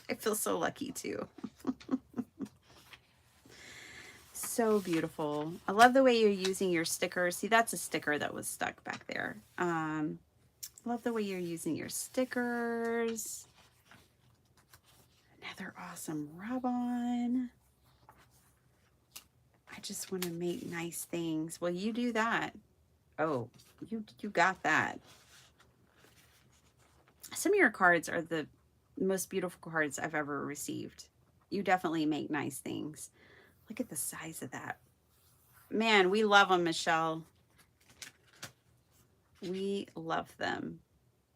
Speaker 1: I feel so lucky too. So beautiful. I love the way you're using your stickers. See, that's a sticker that was stuck back there. Love the way you're using your stickers. Another awesome rub-on. I just want to make nice things. Well, you do that. Oh, you got that. Some of your cards are the most beautiful cards I've ever received. You definitely make nice things. Look at the size of that. Man, we love them, Michelle. We love them.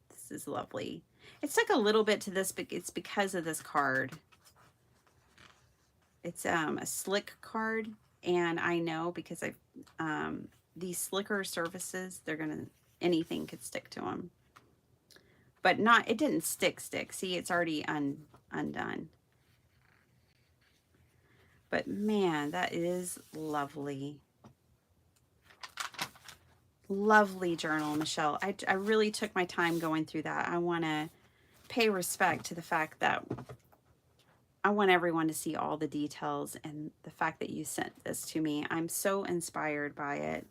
Speaker 1: This is lovely. It took a little bit to this, but it's because of this card. It's a slick card, and I know because these slicker surfaces, they're gonna, anything could stick to them. But not, it didn't stick. See, it's already undone. But man, that is lovely. Lovely journal, Michelle. I really took my time going through that. I want to pay respect to the fact that I want everyone to see all the details, and the fact that you sent this to me. I'm so inspired by it.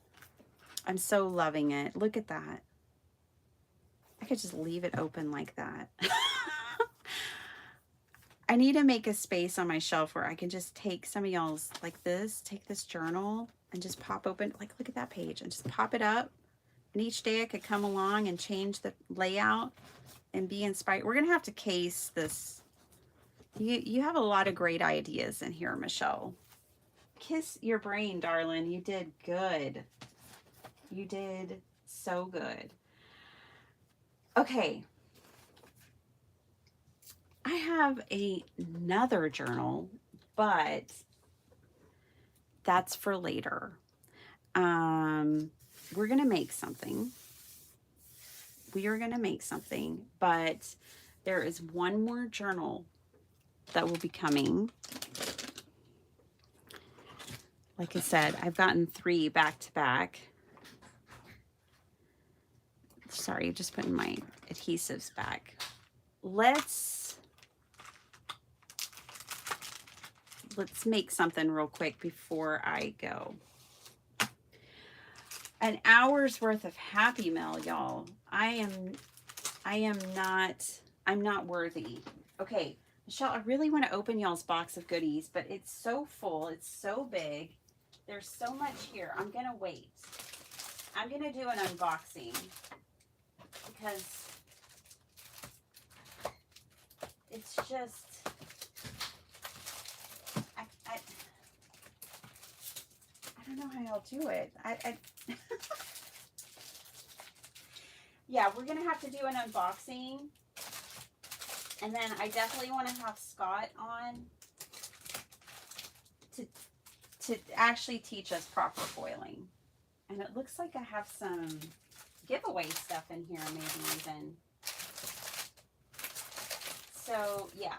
Speaker 1: I'm so loving it. Look at that. I could just leave it open like that. I need to make a space on my shelf where I can just take some of y'all's like this, take this journal and just pop open, like look at that page and just pop it up. And each day I could come along and change the layout and be inspired. We're going to have to case this. You have a lot of great ideas in here, Michelle. Kiss your brain, darling. You did good. You did so good. Okay. I have another journal, but that's for later. We're going to make something. We are going to make something, but there is one more journal that will be coming. Like I said, I've gotten 3 back to back. Sorry, just putting my adhesives back. Let's make something real quick before I go. An hour's worth of Happy Mail, y'all. I'm not worthy. Okay, Michelle, I really want to open y'all's box of goodies, but it's so full. It's so big. There's so much here. I'm going to wait. I'm going to do an unboxing because it's just, I don't know how I'll do it. Yeah, we're going to have to do an unboxing. And then I definitely want to have Scott on to actually teach us proper foiling. And it looks like I have some giveaway stuff in here, maybe even. So, yeah.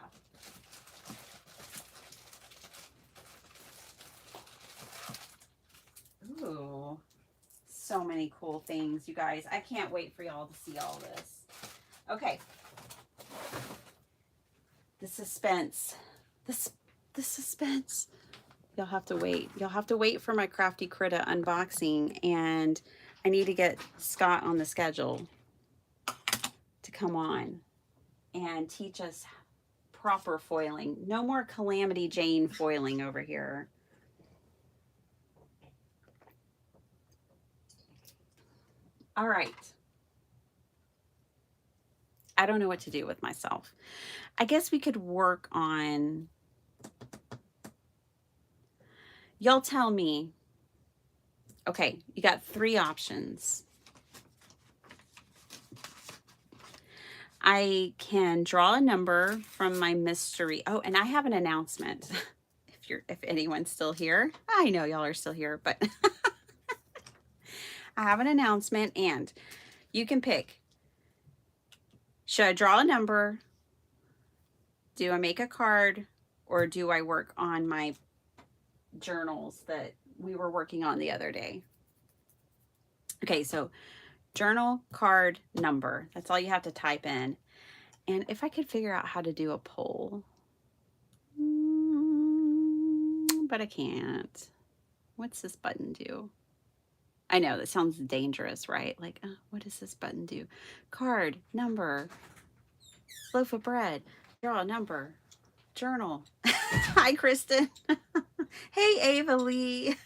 Speaker 1: Ooh, so many cool things, you guys. I can't wait for y'all to see all this. Okay. The suspense. The suspense. You'll have to wait. You'll have to wait for my Crafty Critta unboxing, and I need to get Scott on the schedule to come on and teach us proper foiling. No more Calamity Jane foiling over here. All right. I don't know what to do with myself. I guess we could work on, y'all tell me. Okay, you got 3 options. I can draw a number from my mystery. Oh, and I have an announcement. If anyone's still here. I know y'all are still here, but I have an announcement, and you can pick. Should I draw a number? Do I make a card? Or do I work on my journals that we were working on the other day? Okay, so journal, card, number. That's all you have to type in. And if I could figure out how to do a poll. But I can't. What's this button do? I know that sounds dangerous, right? Like, what does this button do? Card, number, loaf of bread, draw a number, journal. Hi, Kristen. Hey, Ava Lee.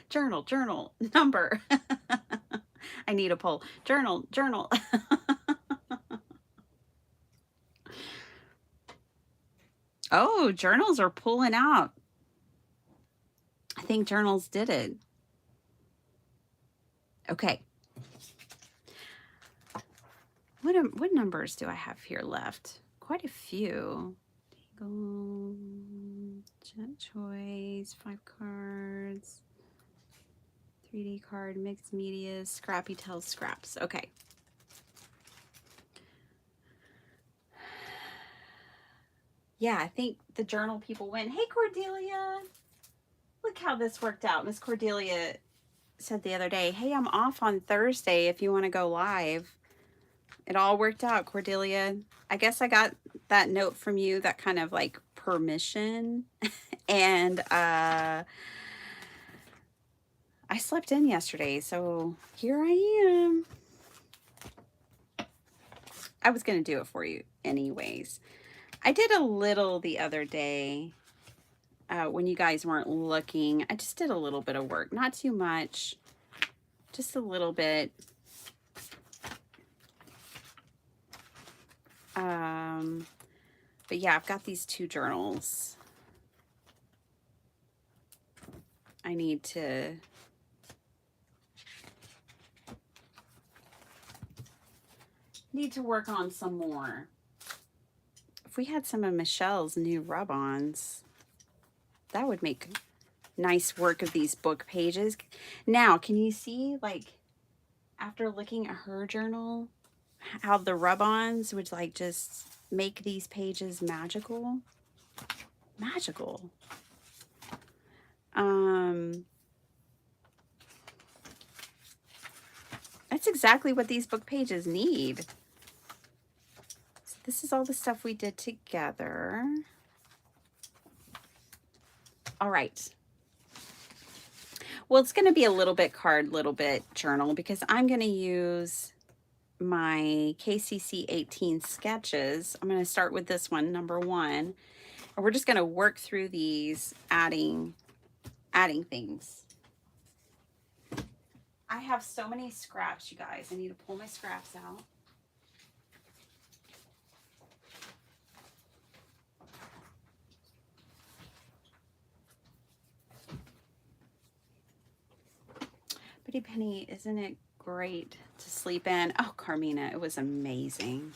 Speaker 1: Journal, number. I need a poll. Journal. Oh, journals are pulling out. I think journals did it. Okay. What numbers do I have here left? Quite a few. Jet choice, 5 cards, 3D card, mixed media, Scrappy tells scraps. Okay. Yeah, I think the journal people win. Hey, Cordelia. Look how this worked out. Miss Cordelia said the other day, hey, I'm off on Thursday if you want to go live. It all worked out, Cordelia. I guess I got that note from you, that kind of like permission. And I slept in yesterday, so here I am. I was going to do it for you anyways. I did a little the other day when you guys weren't looking. I just did a little bit of work. Not too much. Just a little bit. But yeah, I've got these 2 journals. I need to work on some more. If we had some of Michelle's new rub-ons, that would make nice work of these book pages. Now, can you see, like, after looking at her journal, how the rub-ons would like just make these pages magical? Magical. That's exactly what these book pages need. So this is all the stuff we did together. All right. Well, it's going to be a little bit card, little bit journal, because I'm going to use my KCC 18 sketches. I'm going to start with this one, number 1. And we're just going to work through these, adding things. I have so many scraps, you guys. I need to pull my scraps out. Pretty Penny, isn't it great to sleep in? Oh, Carmina, it was amazing.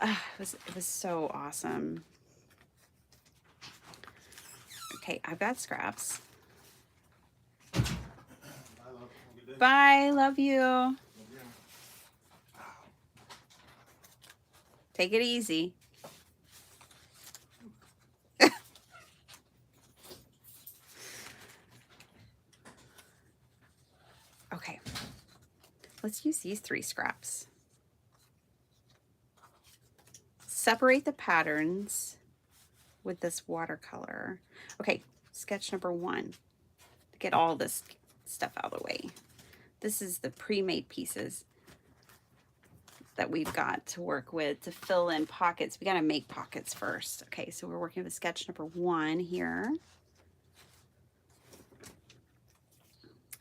Speaker 1: It was so awesome. Okay, I've got scraps. Bye. Love you. Take it easy. Okay. Let's use these 3 scraps. Separate the patterns with this watercolor. Okay, sketch number 1. To get all this stuff out of the way. This is the pre-made pieces that we've got to work with to fill in pockets. We got to make pockets first. Okay, so we're working with sketch number 1 here.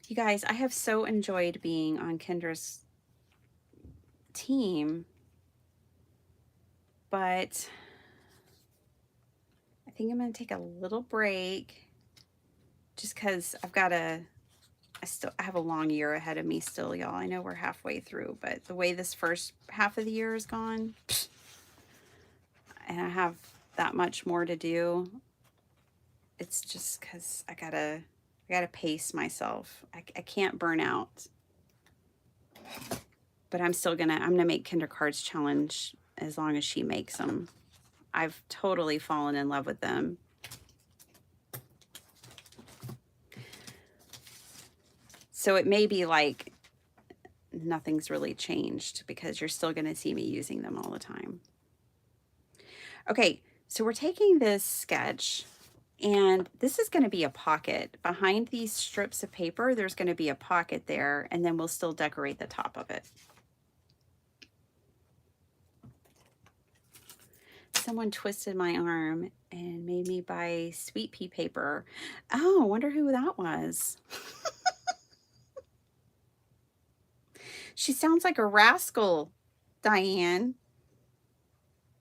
Speaker 1: You guys, I have so enjoyed being on Kendra's team, but I think I'm going to take a little break just because I've got to, I have a long year ahead of me still, y'all. I know we're halfway through, but the way this first half of the year is gone, and I have that much more to do, it's just because I gotta pace myself. I can't burn out. But I'm gonna make Kinder Cards Challenge as long as she makes them. I've totally fallen in love with them. So it may be like nothing's really changed because you're still going to see me using them all the time. Okay, so we're taking this sketch, and this is going to be a pocket. Behind these strips of paper, there's going to be a pocket there, and then we'll still decorate the top of it. Someone twisted my arm and made me buy sweet pea paper. Oh, I wonder who that was. She sounds like a rascal, Diane.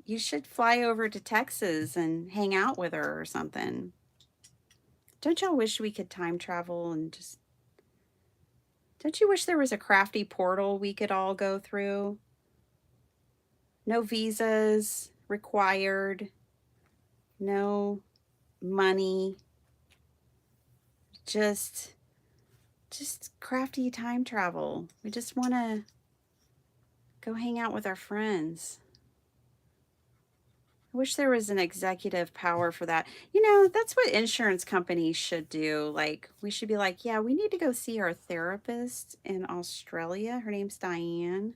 Speaker 1: You should fly over to Texas and hang out with her or something. Don't y'all wish we could time travel and just... Don't you wish there was a crafty portal we could all go through? No visas required. No money. Just crafty time travel. We just want to go hang out with our friends. I wish there was an executive power for that. You know, that's what insurance companies should do. Like, we should be like, yeah, we need to go see our therapist in Australia. Her name's Diane.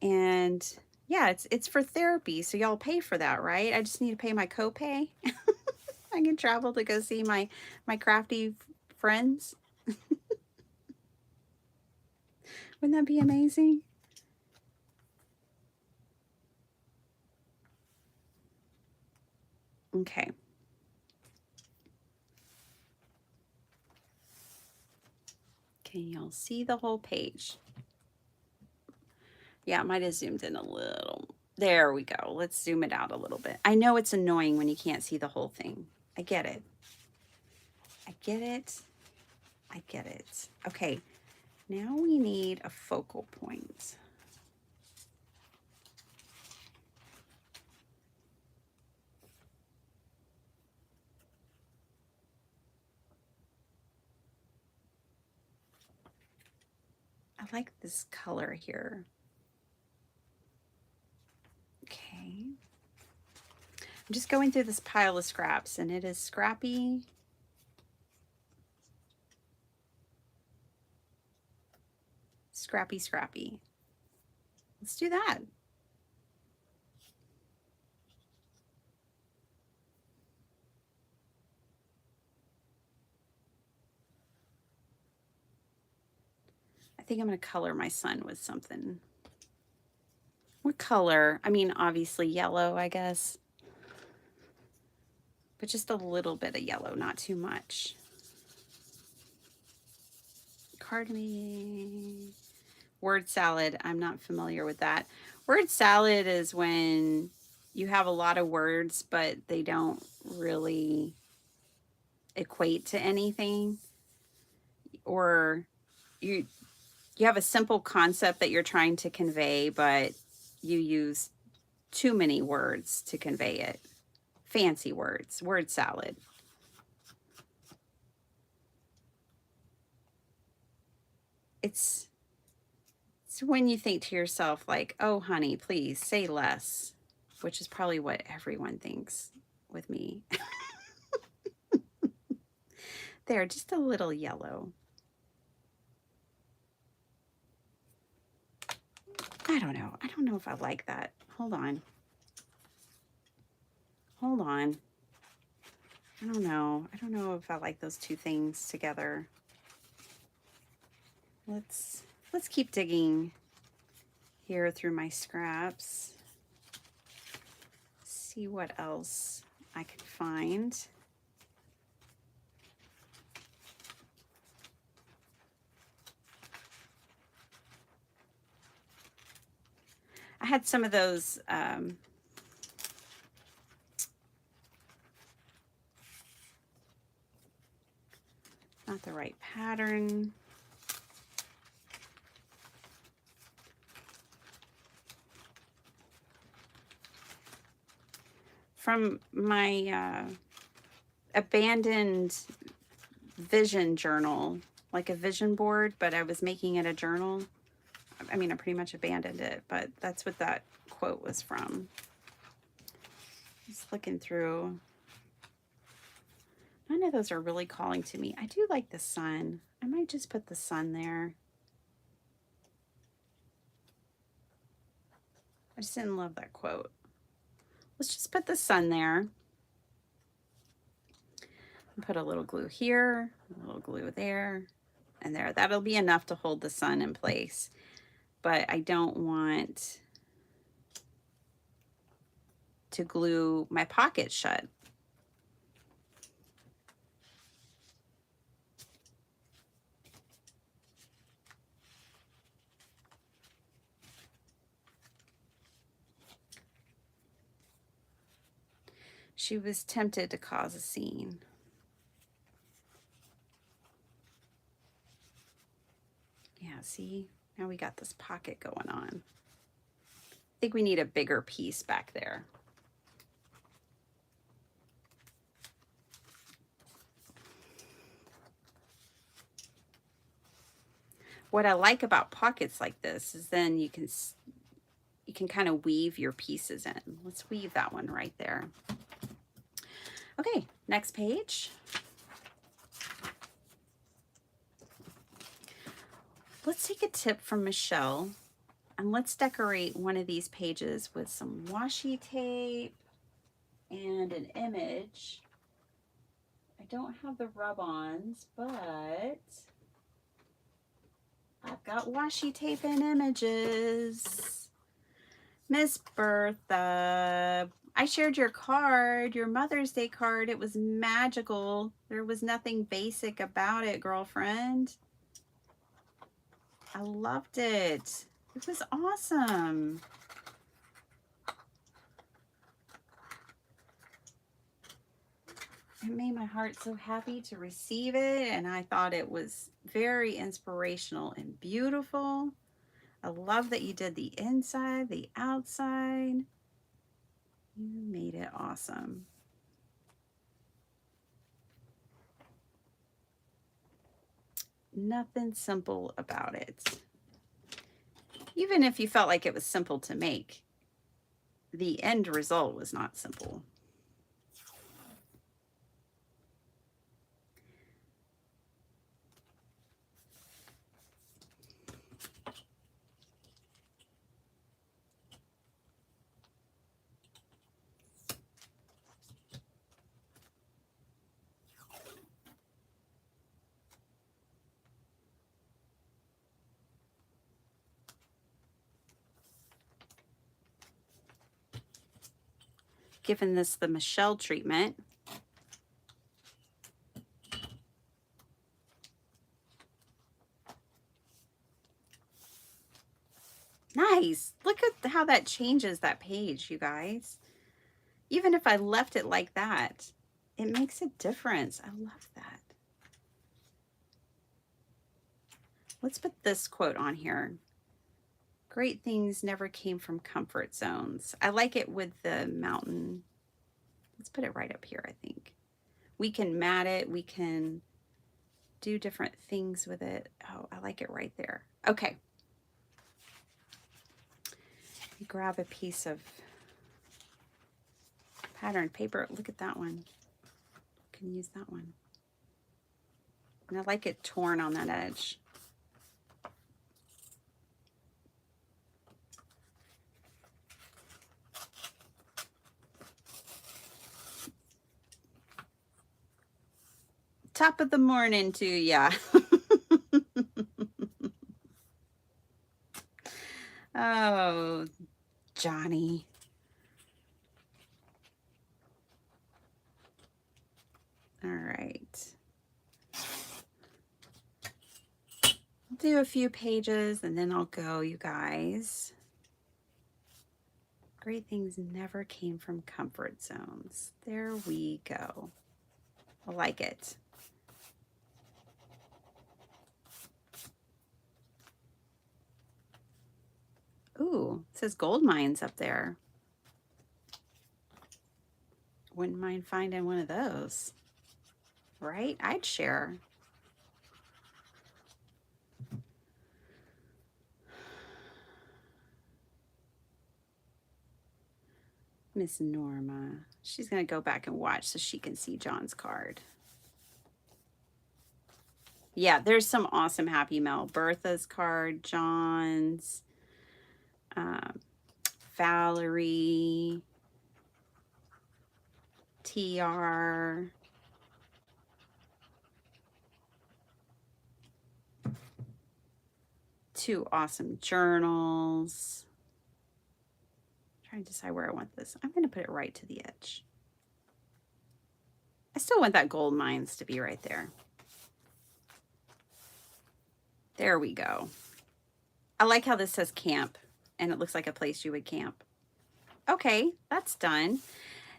Speaker 1: And yeah, it's for therapy. So y'all pay for that, right? I just need to pay my copay. I can travel to go see my crafty friends. Wouldn't that be amazing? Okay. Can y'all see the whole page? Yeah, I might have zoomed in a little. There we go. Let's zoom it out a little bit. I know it's annoying when you can't see the whole thing. I get it. I get it. I get it. Okay, now we need a focal point. I like this color here. Okay. I'm just going through this pile of scraps, and it is scrappy. Scrappy, scrappy. Let's do that. I think I'm going to color my sun with something. What color? I mean, obviously yellow, I guess. But just a little bit of yellow, not too much. Pardon me. Word salad. I'm not familiar with that. Word salad is when you have a lot of words, but they don't really equate to anything. Or you have a simple concept that you're trying to convey, but you use too many words to convey it. Fancy words. Word salad. it's when you think to yourself like, oh honey, please say less, which is probably what everyone thinks with me. They're just a little yellow. I don't know. I don't know if I like that. Hold on. Hold on. I don't know. I don't know if I like those two things together. Let's keep digging here through my scraps. See what else I can find. I had some of those not the right pattern. From my abandoned vision journal, like a vision board, but I was making it a journal. I mean, I pretty much abandoned it, but that's what that quote was from. Just looking through. None of those are really calling to me. I do like the sun. I might just put the sun there. I just didn't love that quote. Let's just put the sun there. Put a little glue here, a little glue there, and there. That'll be enough to hold the sun in place. But I don't want to glue my pocket shut. She was tempted to cause a scene. Yeah, see? Now we got this pocket going on. I think we need a bigger piece back there. What I like about pockets like this is then you can kind of weave your pieces in. Let's weave that one right there. Okay, next page. Let's take a tip from Michelle and let's decorate one of these pages with some washi tape and an image. I don't have the rub-ons, but I've got washi tape and images. Miss Bertha, I shared your card, your Mother's Day card. It was magical. There was nothing basic about it, girlfriend. I loved it. It was awesome. It made my heart so happy to receive it, and I thought it was very inspirational and beautiful. I love that you did the inside, the outside. You made it awesome. Nothing simple about it. Even if you felt like it was simple to make, the end result was not simple. Given this the Michelle treatment. Nice. Look at how that changes that page, you guys. Even if I left it like that, it makes a difference. I love that. Let's put this quote on here. Great things never came from comfort zones. I like it with the mountain. Let's put it right up here, I think. We can mat it. We can do different things with it. Oh, I like it right there. Okay. Grab a piece of patterned paper. Look at that one. Can use that one. And I like it torn on that edge. Top of the morning to ya. Oh, Johnny. All right. I'll do a few pages and then I'll go, you guys. Great things never came from comfort zones. There we go. I like it. Ooh, it says gold mines up there. Wouldn't mind finding one of those. Right? I'd share. Miss Norma. She's going to go back and watch so she can see John's card. Yeah, there's some awesome Happy Mail. Bertha's card, John's, Valerie, TR. Two awesome journals. I'm trying to decide where I want this. I'm going to put it right to the edge. I still want that gold mines to be right there. There we go. I like how this says camp and it looks like a place you would camp. Okay, that's done.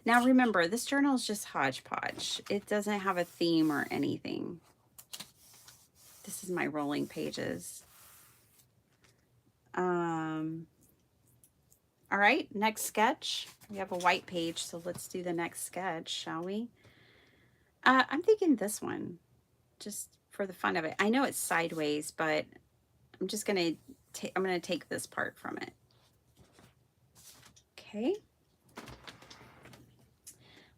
Speaker 1: Now remember, this journal is just hodgepodge. It doesn't have a theme or anything. This is my rolling pages. All right, next sketch. We have a white page, so let's do the next sketch, shall we? I'm thinking this one, just for the fun of it. I know it's sideways, but I'm just gonna take this part from it. Okay.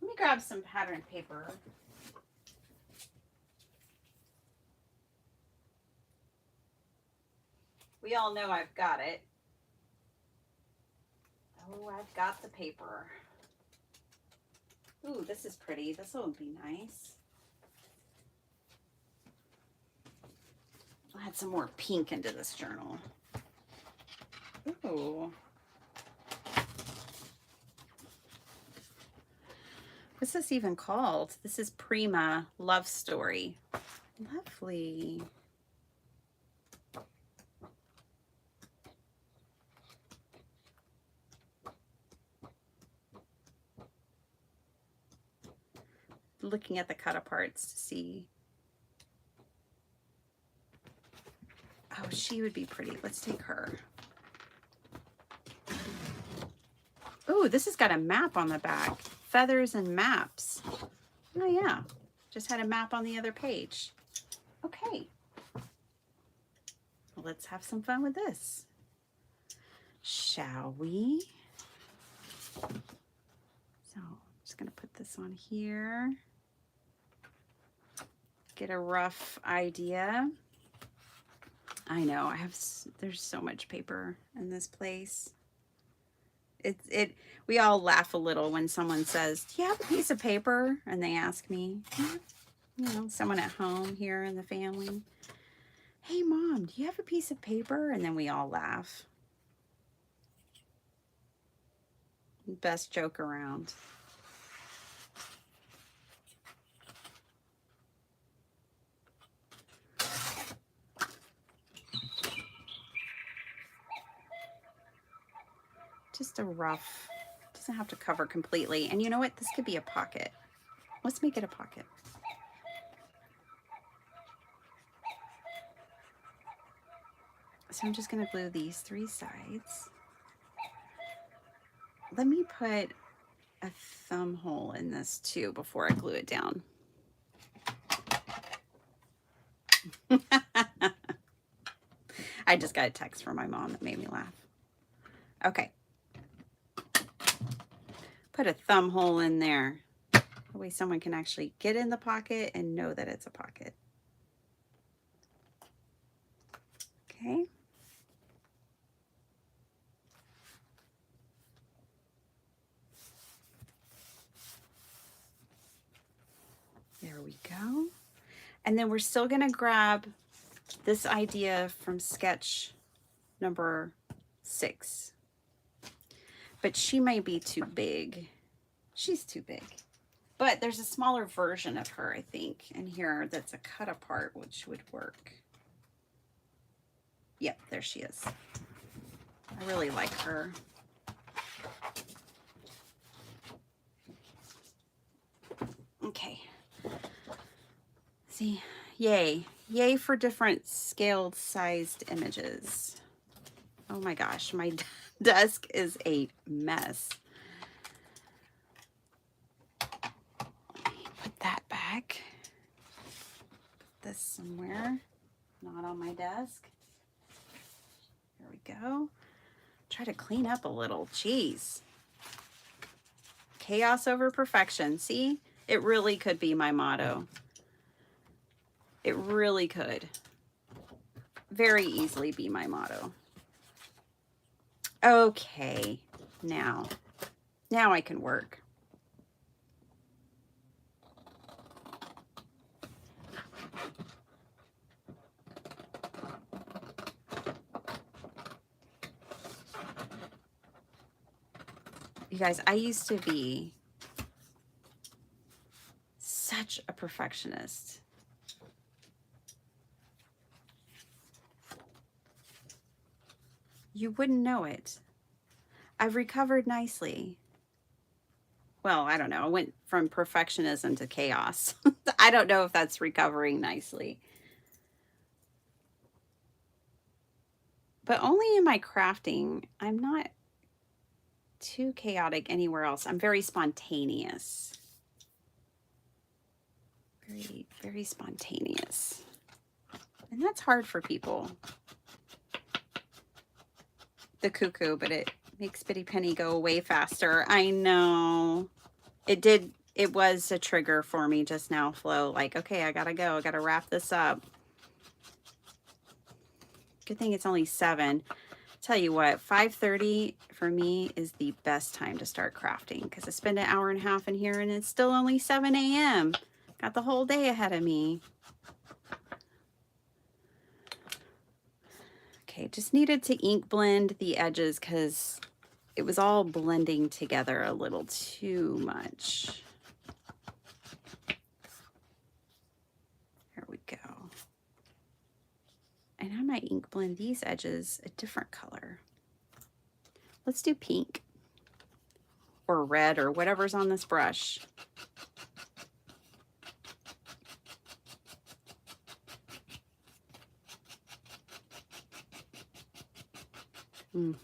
Speaker 1: Let me grab some patterned paper. We all know I've got it. Oh, I've got the paper. Ooh, this is pretty. This will be nice. I'll add some more pink into this journal. Ooh. What's this even called? This is Prima Love Story. Lovely. Looking at the cut aparts to see. Oh, she would be pretty. Let's take her. Ooh, this has got a map on the back. Feathers and maps. Oh yeah, just had a map on the other page. Okay. Well, let's have some fun with this. Shall we? So I'm just gonna put this on here. Get a rough idea. I know there's so much paper in this place. We all laugh a little when someone says, do you have a piece of paper? And they ask me, you know, someone at home here in the family, hey mom, do you have a piece of paper? And then we all laugh. Best joke around. Just a rough, doesn't have to cover completely. And you know what? This could be a pocket. Let's make it a pocket. So I'm just going to glue these 3 sides. Let me put a thumb hole in this too before I glue it down. I just got a text from my mom that made me laugh. Okay. Put a thumb hole in there. That way someone can actually get in the pocket and know that it's a pocket. Okay. There we go. And then we're still going to grab this idea from sketch number 6. But she might be too big. She's too big. But there's a smaller version of her, I think, in here that's a cut apart, which would work. Yep, there she is. I really like her. Okay. See, yay. Yay for different scaled sized images. Oh my gosh, my desk is a mess. Let me put that back. Put this somewhere, not on my desk. There we go. Try to clean up a little. Jeez. Chaos over perfection. See, it really could be my motto. It really could very easily be my motto. Okay, now I can work. You guys, I used to be such a perfectionist. You wouldn't know it. I've recovered nicely. Well, I don't know. I went from perfectionism to chaos. I don't know if that's recovering nicely. But only in my crafting. I'm not too chaotic anywhere else. I'm very spontaneous. Very, very spontaneous. And that's hard for people. The cuckoo, but it makes Bitty Penny go away faster. I know. It did. It was a trigger for me just now, Flo. Like, okay, I gotta go. I gotta wrap this up. Good thing it's only 7. Tell you what, 5:30 for me is the best time to start crafting because I spend an hour and a half in here and it's still only 7 a.m. Got the whole day ahead of me. Okay, just needed to ink blend the edges because it was all blending together a little too much. There we go. And I might ink blend these edges a different color. Let's do pink or red or whatever's on this brush.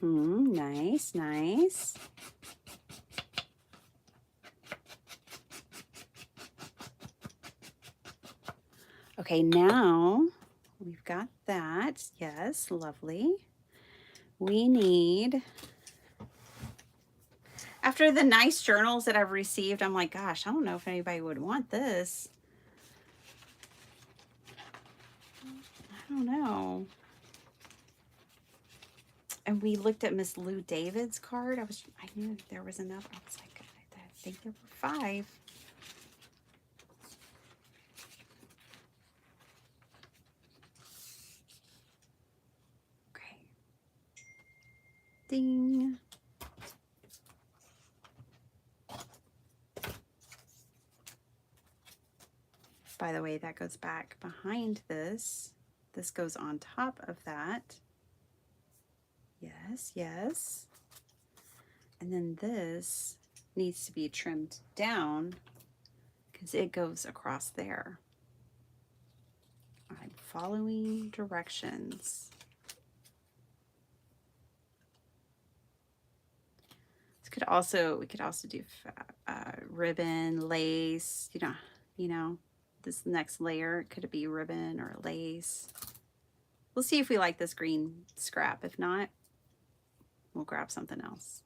Speaker 1: Nice, nice. Okay, now we've got that. Yes, lovely. We need, after the nice journals that I've received, I'm like, gosh, I don't know if anybody would want this. I don't know. And we looked at Miss Lou David's card. I knew there was enough. I was like, I think there were 5. Okay. Ding. By the way, that goes back behind this. This goes on top of that. Yes, yes. And then this needs to be trimmed down because it goes across there. I'm following directions. We could also do ribbon, lace, you know. this next layer. Could it be ribbon or lace? We'll see if we like this green scrap. If not, we'll grab something else.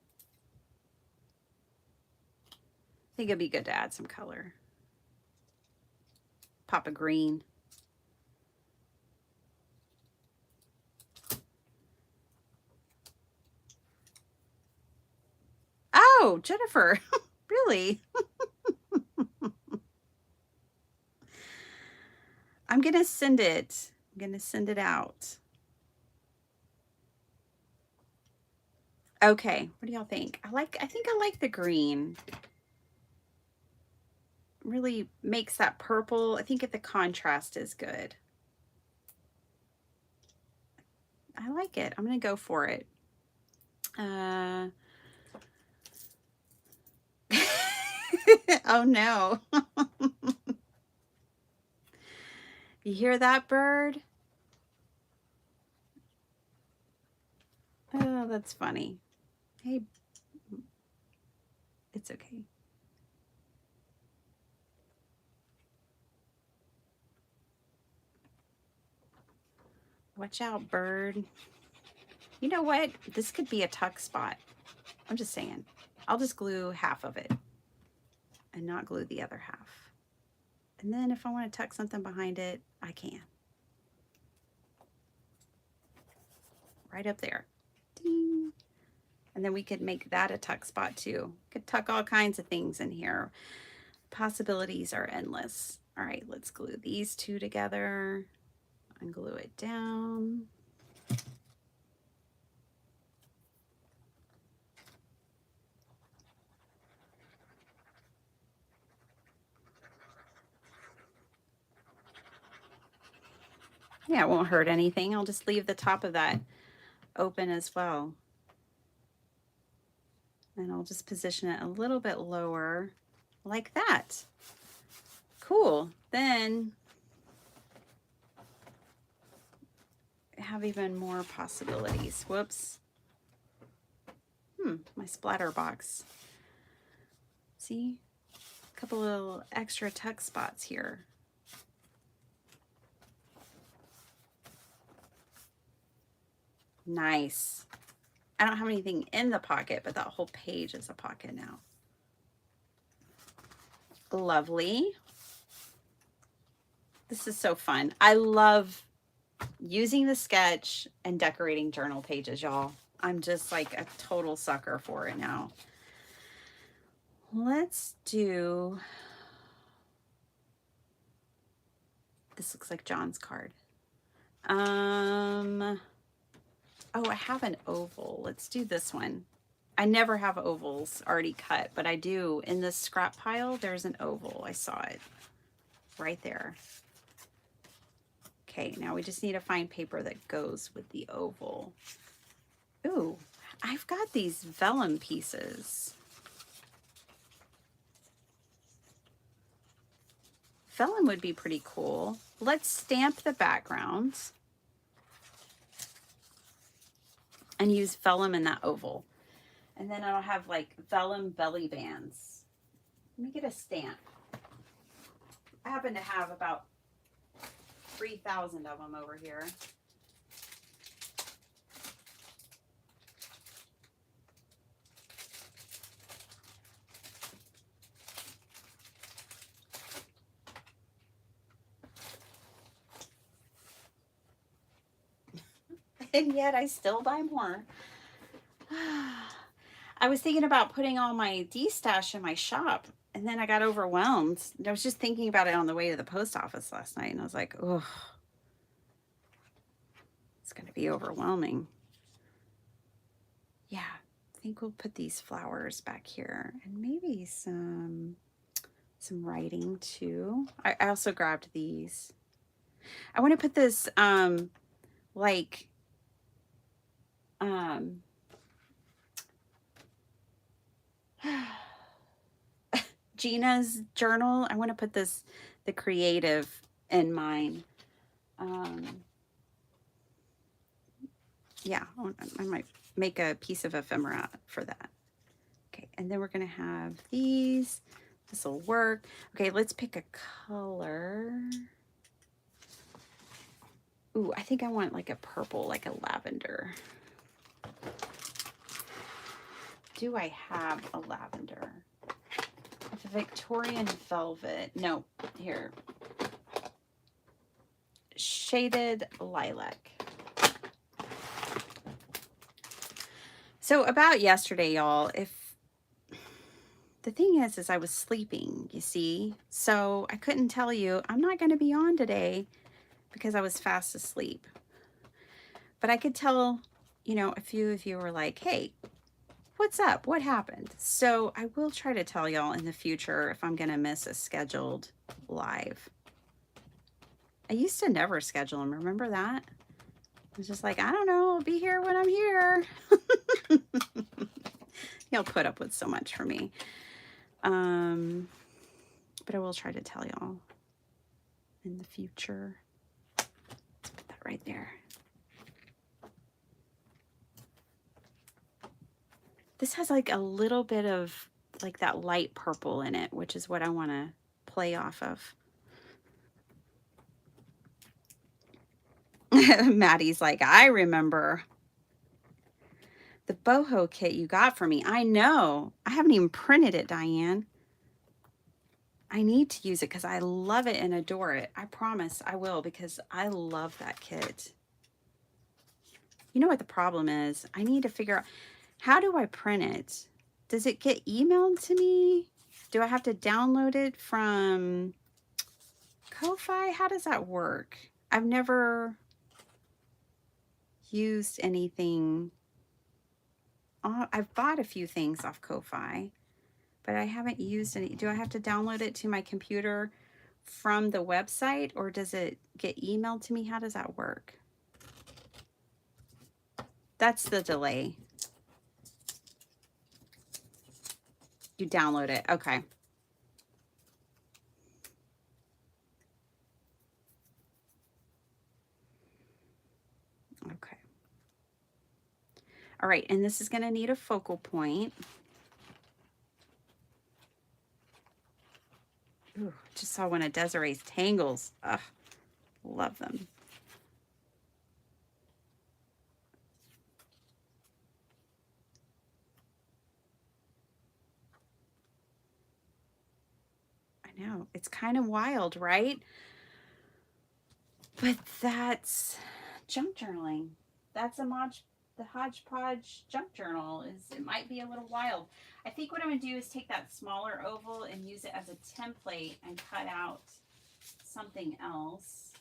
Speaker 1: I think it'd be good to add some color. Pop a green. Oh, Jennifer, really? I'm going to send it. I'm going to send it out. Okay, what do y'all think? I think I like the green. Really makes that purple. I think the contrast is good. I like it. I'm going to go for it. Oh no. You hear that, bird? Oh, that's funny. Hey, it's okay. Watch out, bird. You know what? This could be a tuck spot. I'm just saying. I'll just glue half of it and not glue the other half. And then if I want to tuck something behind it, I can. Right up there. Ding. And then we could make that a tuck spot too. Could tuck all kinds of things in here. Possibilities are endless. All right, let's glue these two together and glue it down. Yeah, it won't hurt anything. I'll just leave the top of that open as well. And I'll just position it a little bit lower like that. Cool. Then have even more possibilities. Whoops. My splatter box. See? A couple little extra tuck spots here. Nice. I don't have anything in the pocket, but that whole page is a pocket now. Lovely. This is so fun. I love using the sketch and decorating journal pages, y'all. I'm just like a total sucker for it now. Let's do, this looks like John's card. Oh, I have an oval. Let's do this one. I never have ovals already cut, but I do. In this scrap pile, there's an oval. I saw it right there. Okay, now we just need to find paper that goes with the oval. Ooh, I've got these vellum pieces. Vellum would be pretty cool. Let's stamp the backgrounds and use vellum in that oval. And then I'll have like vellum belly bands. Let me get a stamp. I happen to have about 3,000 of them over here. And yet I still buy more. I was thinking about putting all my D-stash in my shop, and then I got overwhelmed. I was just thinking about it on the way to the post office last night, and I was like, oh, it's going to be overwhelming. Yeah, I think we'll put these flowers back here, and maybe some writing too. I also grabbed these. I want to put this like Gina's journal. I want to put this, the creative, in mine. Yeah, I might make a piece of ephemera for that. Okay, and then we're going to have these. This will work. Okay, let's pick a color. Ooh, I think I want like a purple, like a lavender. Do I have a lavender? It's a Victorian velvet. No, here. Shaded lilac. So about yesterday, y'all, the thing is I was sleeping, you see? So I couldn't tell you, I'm not going to be on today because I was fast asleep. But I could tell, you know, a few of you were like, hey, what's up? What happened? So I will try to tell y'all in the future if I'm going to miss a scheduled live. I used to never schedule them. Remember that? I was just like, I don't know. I'll be here when I'm here. You'll put up with so much for me. But I will try to tell y'all in the future. Let's put that right there. This has like a little bit of like that light purple in it, which is what I want to play off of. Maddie's like, I remember the boho kit you got for me. I know. I haven't even printed it, Diane. I need to use it because I love it and adore it. I promise I will because I love that kit. You know what the problem is? I need to figure out, how do I print it? Does it get emailed to me? Do I have to download it from Ko-Fi? How does that work? I've never used anything. I've bought a few things off Ko-Fi, but I haven't used any. Do I have to download it to my computer from the website, or does it get emailed to me? How does that work? That's the delay. You download it. Okay. Okay. All right, and this is going to need a focal point. Ooh, just saw one of Desiree's tangles. Ugh, love them. I know, it's kind of wild, right? But that's junk journaling. That's the hodgepodge junk journal. It might be a little wild. I think what I'm going to do is take that smaller oval and use it as a template and cut out something else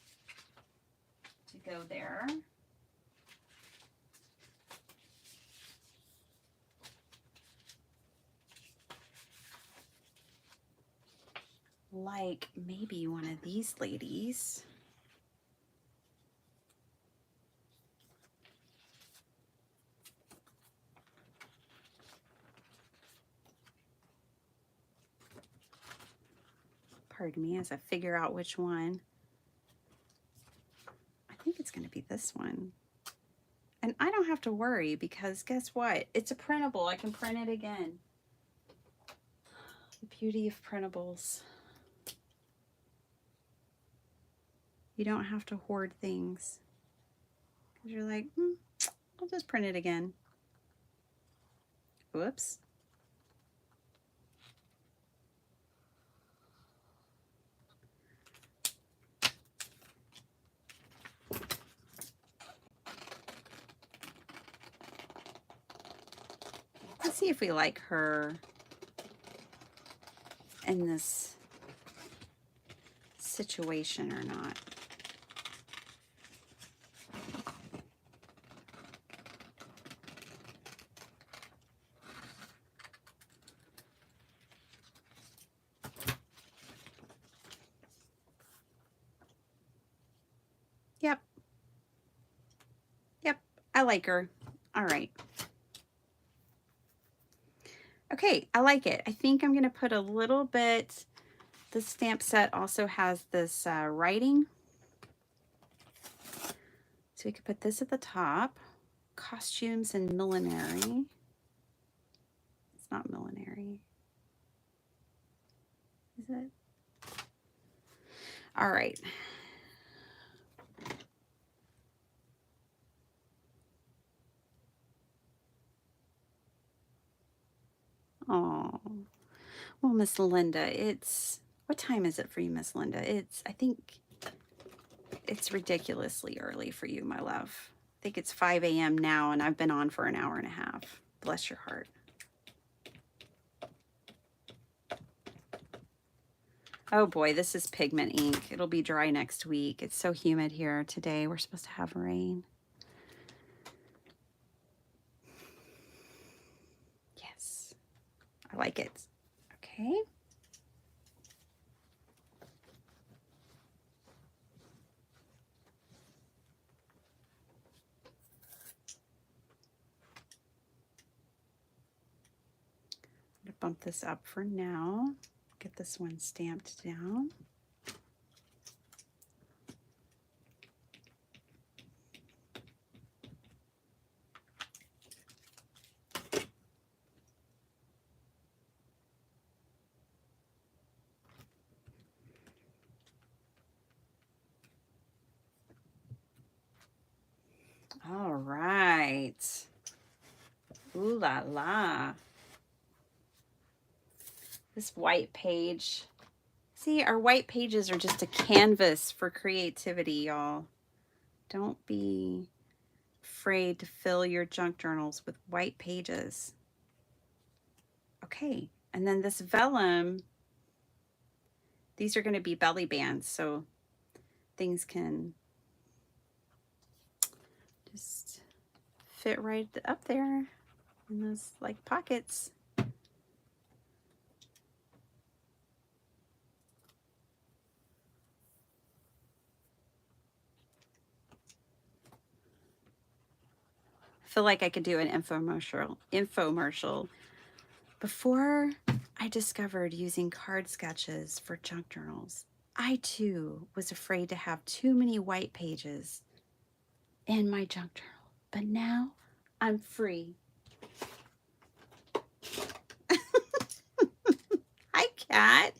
Speaker 1: to go there. Like maybe one of these ladies. Pardon me as I figure out which one. I think it's going to be this one. And I don't have to worry because guess what? It's a printable. I can print it again. The beauty of printables. You don't have to hoard things. Because you're like, I'll just print it again. Whoops. Let's see if we like her in this situation or not. Yep. Yep. I like her. All right. Okay, I like it. I think I'm going to put a little bit. The stamp set also has this writing. So we could put this at the top. Costumes and millinery. It's not millinery. Is it? All right. Oh, well, Miss Linda, what time is it for you, Miss Linda? I think it's ridiculously early for you, my love. I think it's 5 a.m. now, and I've been on for an hour and a half. Bless your heart. Oh boy, this is pigment ink. It'll be dry next week. It's so humid here today. We're supposed to have rain. Yes, I like it. Okay. I'm gonna bump this up for now. Get this one stamped down. All right. Ooh la la. This white page. See, our white pages are just a canvas for creativity, y'all. Don't be afraid to fill your junk journals with white pages. Okay, and then this vellum, these are going to be belly bands, so things can just fit right up there in those like pockets. I feel like I could do an infomercial. Before I discovered using card sketches for junk journals, I too was afraid to have too many white pages in my junk journal. But now I'm free. Hi, Kat.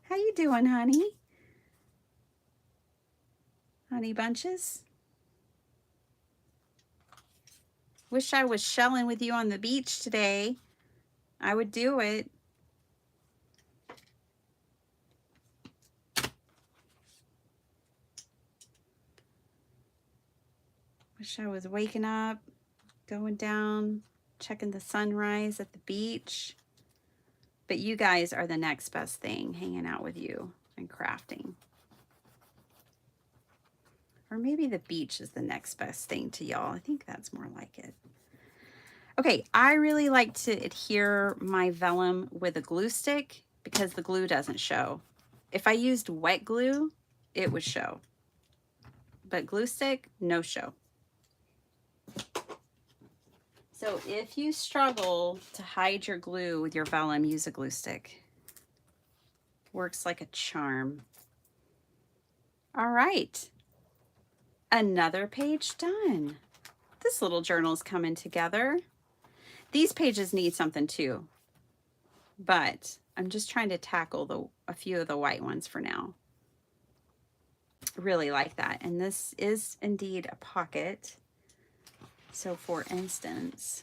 Speaker 1: How you doing, honey? Honey bunches? Wish I was shelling with you on the beach today. I would do it. Wish I was waking up, going down, checking the sunrise at the beach. But you guys are the next best thing, hanging out with you and crafting. Or maybe the beach is the next best thing to y'all. I think that's more like it. Okay, I really like to adhere my vellum with a glue stick because the glue doesn't show. If I used wet glue, it would show. But glue stick, no show. So if you struggle to hide your glue with your vellum, use a glue stick. Works like a charm. All right. Another page done. This little journal's coming together. These pages need something too, but I'm just trying to tackle a few of the white ones for now. Really like that. And this is indeed a pocket. So for instance,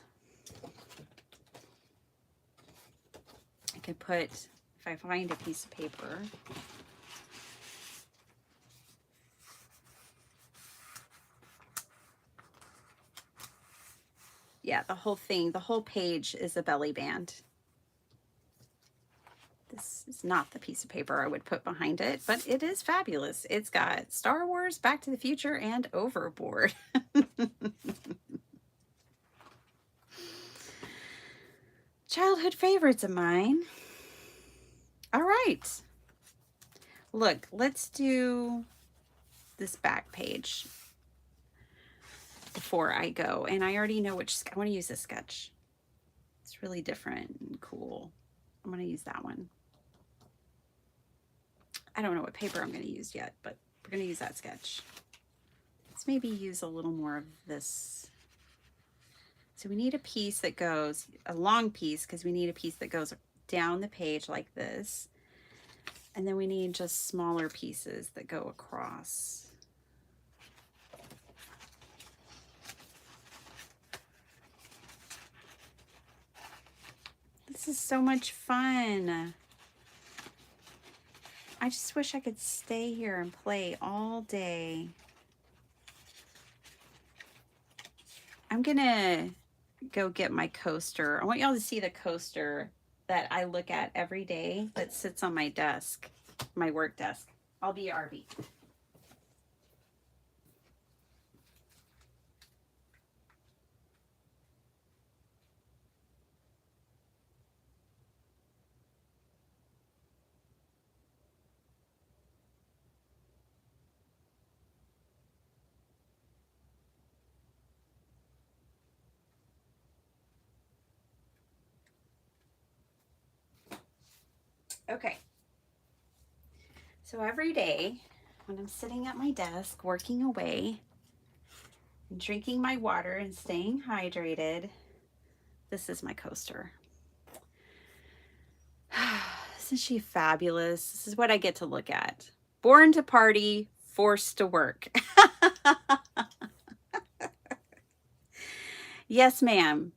Speaker 1: I could put, if I find a piece of paper, yeah, the whole thing, the whole page is a belly band. This is not the piece of paper I would put behind it, but it is fabulous. It's got Star Wars, Back to the Future, and Overboard. Childhood favorites of mine. All right. Look, let's do this back page before I go. And I already know which, I want to use this sketch. It's really different and cool. I'm going to use that one. I don't know what paper I'm going to use yet, but we're going to use that sketch. Let's maybe use a little more of this. So we need a piece that goes, a long piece, because we need a piece that goes down the page like this. And then we need just smaller pieces that go across. This is so much fun. I just wish I could stay here and play all day. I'm gonna go get my coaster. I want y'all to see the coaster that I look at every day that sits on my desk, my work desk. I'll be RV. Okay. So every day when I'm sitting at my desk working away and drinking my water and staying hydrated, this is my coaster. Isn't she fabulous? This is what I get to look at. Born to party, forced to work. Yes, ma'am.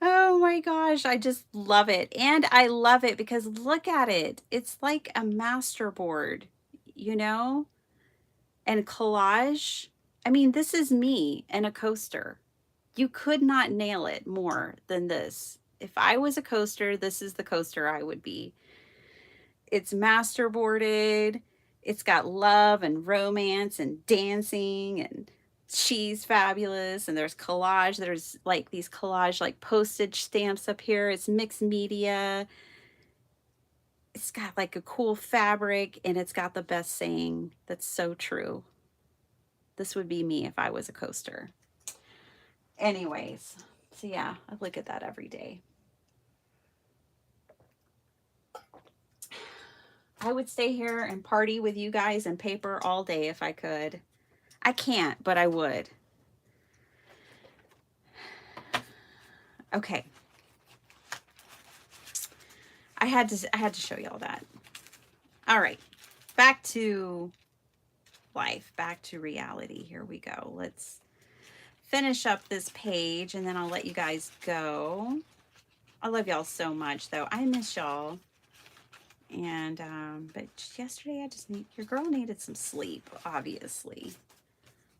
Speaker 1: Oh my gosh, I just love it. And I love it because look at it. It's like a masterboard, you know? And collage. I mean, this is me and a coaster. You could not nail it more than this. If I was a coaster, this is the coaster I would be. It's masterboarded. It's got love and romance and dancing, and she's fabulous. And there's collage. There's like these collage like postage stamps up here. It's mixed media. It's got like a cool fabric, and it's got the best saying that's so true. This would be me if I was a coaster. Anyways, so yeah, I look at that every day. I would stay here and party with you guys and paper all day if I could. I can't, but I would. Okay. I had to show y'all that. All right. Back to life, back to reality. Here we go. Let's finish up this page and then I'll let you guys go. I love y'all so much though. I miss y'all. And but yesterday your girl needed some sleep, obviously.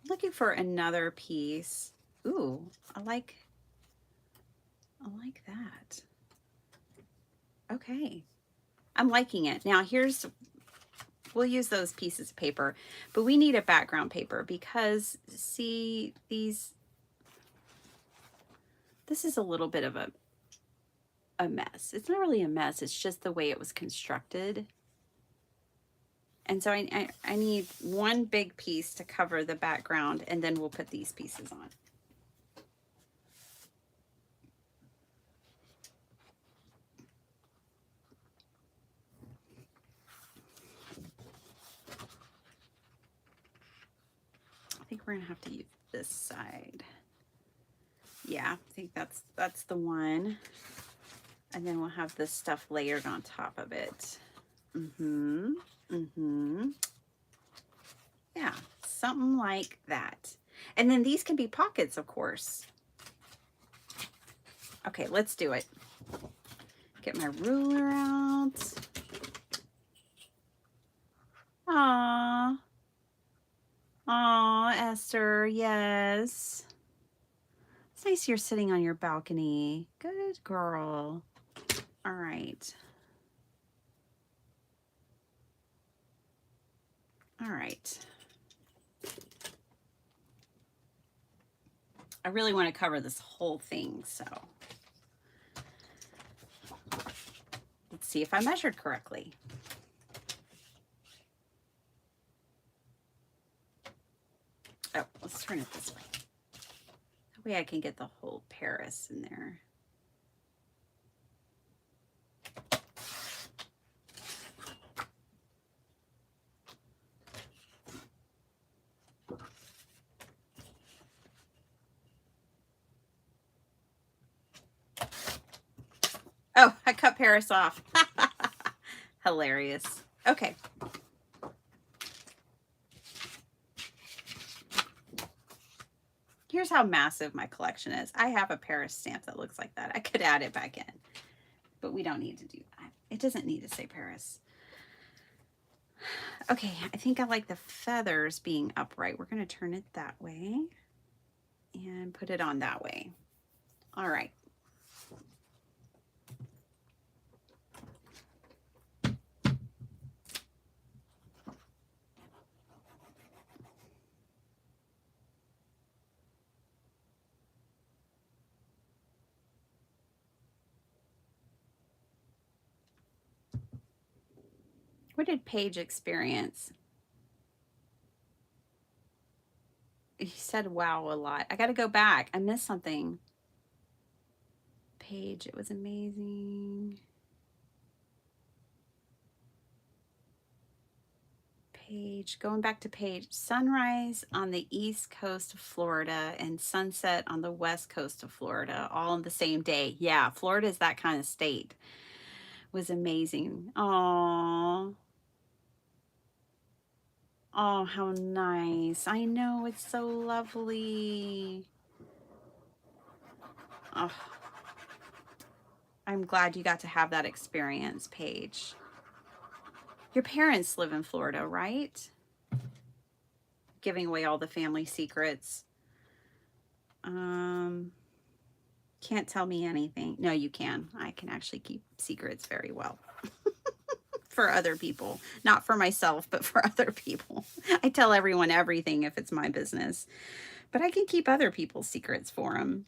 Speaker 1: I'm looking for another piece. Ooh, I like that. Okay. I'm liking it. Now we'll use those pieces of paper, but we need a background paper because see this is a little bit of a mess. It's not really a mess. It's just the way it was constructed. And so I need one big piece to cover the background, and then we'll put these pieces on. I think we're gonna have to use this side. Yeah, I think that's the one. And then we'll have this stuff layered on top of it. Yeah, something like that. And then these can be pockets, of course. Okay, let's do it. Get my ruler out. Aww. Aww, Esther, yes. It's nice you're sitting on your balcony. Good girl. All right. All right. I really want to cover this whole thing, so let's see if I measured correctly. Oh, let's turn it this way. That way I can get the whole Paris in there. Oh, I cut Paris off. Hilarious. Okay. Here's how massive my collection is. I have a Paris stamp that looks like that. I could add it back in, but we don't need to do that. It doesn't need to say Paris. Okay, I think I like the feathers being upright. We're going to turn it that way and put it on that way. All right. What did Paige experience? He said wow a lot. I got to go back. I missed something. Paige, it was amazing. Paige, going back to Paige, sunrise on the east coast of Florida and sunset on the west coast of Florida, all on the same day. Yeah, Florida is that kind of state. It was amazing. Oh, oh, how nice. I know, it's so lovely. Oh, I'm glad you got to have that experience, Paige. Your parents live in Florida, right? Giving away all the family secrets. Can't tell me anything. No, you can. I can actually keep secrets very well. For other people. Not for myself, but for other people. I tell everyone everything if it's my business. But I can keep other people's secrets for them.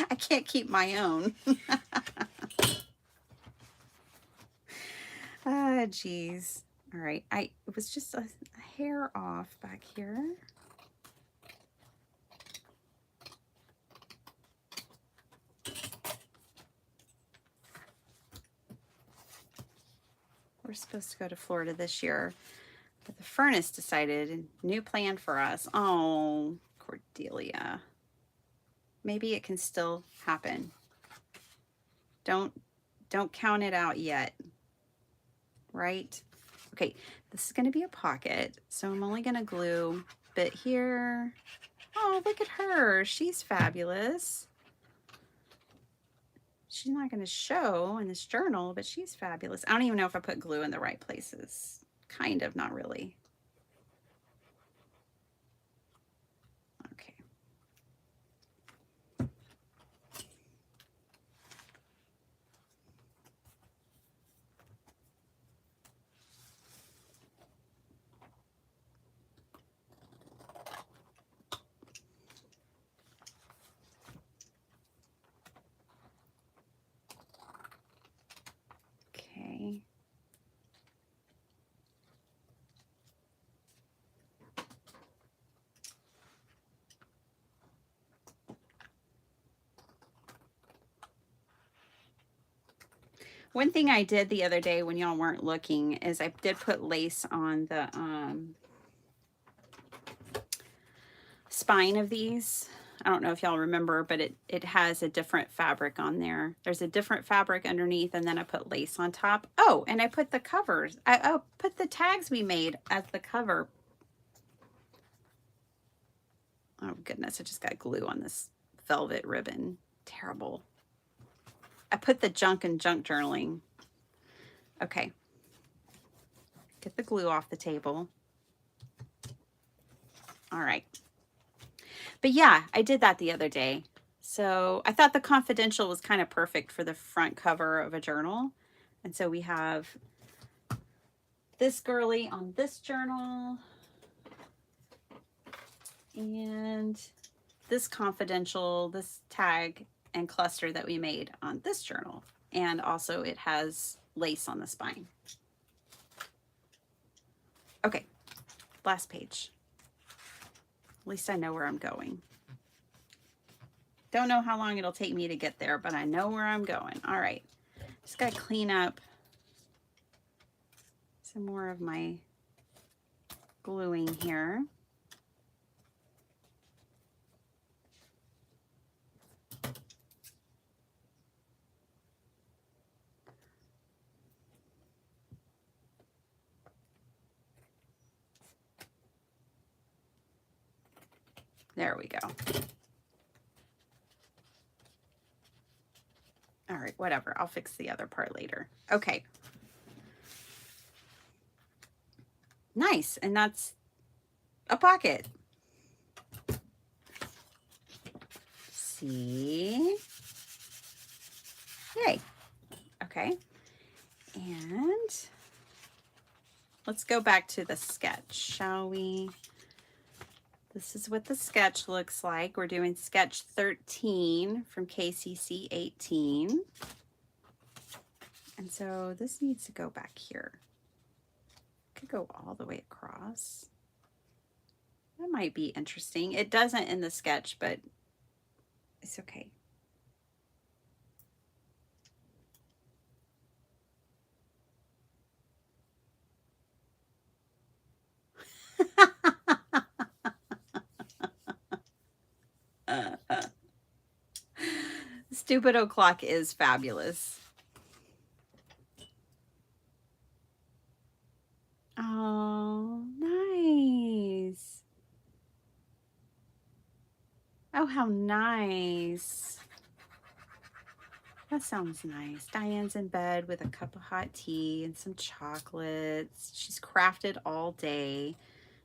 Speaker 1: I can't keep my own. Ah, geez. All right. It was just a hair off back here. We're supposed to go to Florida this year, but the furnace decided a new plan for us. Oh, Cordelia. Maybe it can still happen. Don't count it out yet. Right? Okay, this is going to be a pocket, so I'm only going to glue a bit here. Oh, look at her. She's fabulous. She's not going to show in this journal, but she's fabulous. I don't even know if I put glue in the right places. Kind of, not really. Okay. Okay. One thing I did the other day when y'all weren't looking is I did put lace on the spine of these. I don't know if y'all remember, but it has a different fabric on there. There's a different fabric underneath, and then I put lace on top. Oh, and I put the covers. I put the tags we made as the cover. Oh, goodness. I just got glue on this velvet ribbon. Terrible. I put the junk in junk journaling. Okay. Get the glue off the table. All right. But yeah, I did that the other day. So I thought the confidential was kind of perfect for the front cover of a journal. And so we have this girly on this journal and this confidential, this tag and cluster that we made on this journal. And also it has lace on the spine. Okay, last page. At least I know where I'm going. Don't know how long it'll take me to get there, but I know where I'm going. All right, just gotta clean up some more of my gluing here. There we go. All right, whatever. I'll fix the other part later. Okay. Nice. And that's a pocket. See? Yay. Okay. And let's go back to the sketch, shall we? This is what the sketch looks like. We're doing sketch 13 from KCC 18. And so this needs to go back here. Could go all the way across. That might be interesting. It doesn't in the sketch, but it's okay. Stupid o'clock is fabulous. Oh, nice. Oh, how nice. That sounds nice. Diane's in bed with a cup of hot tea and some chocolates. She's crafted all day.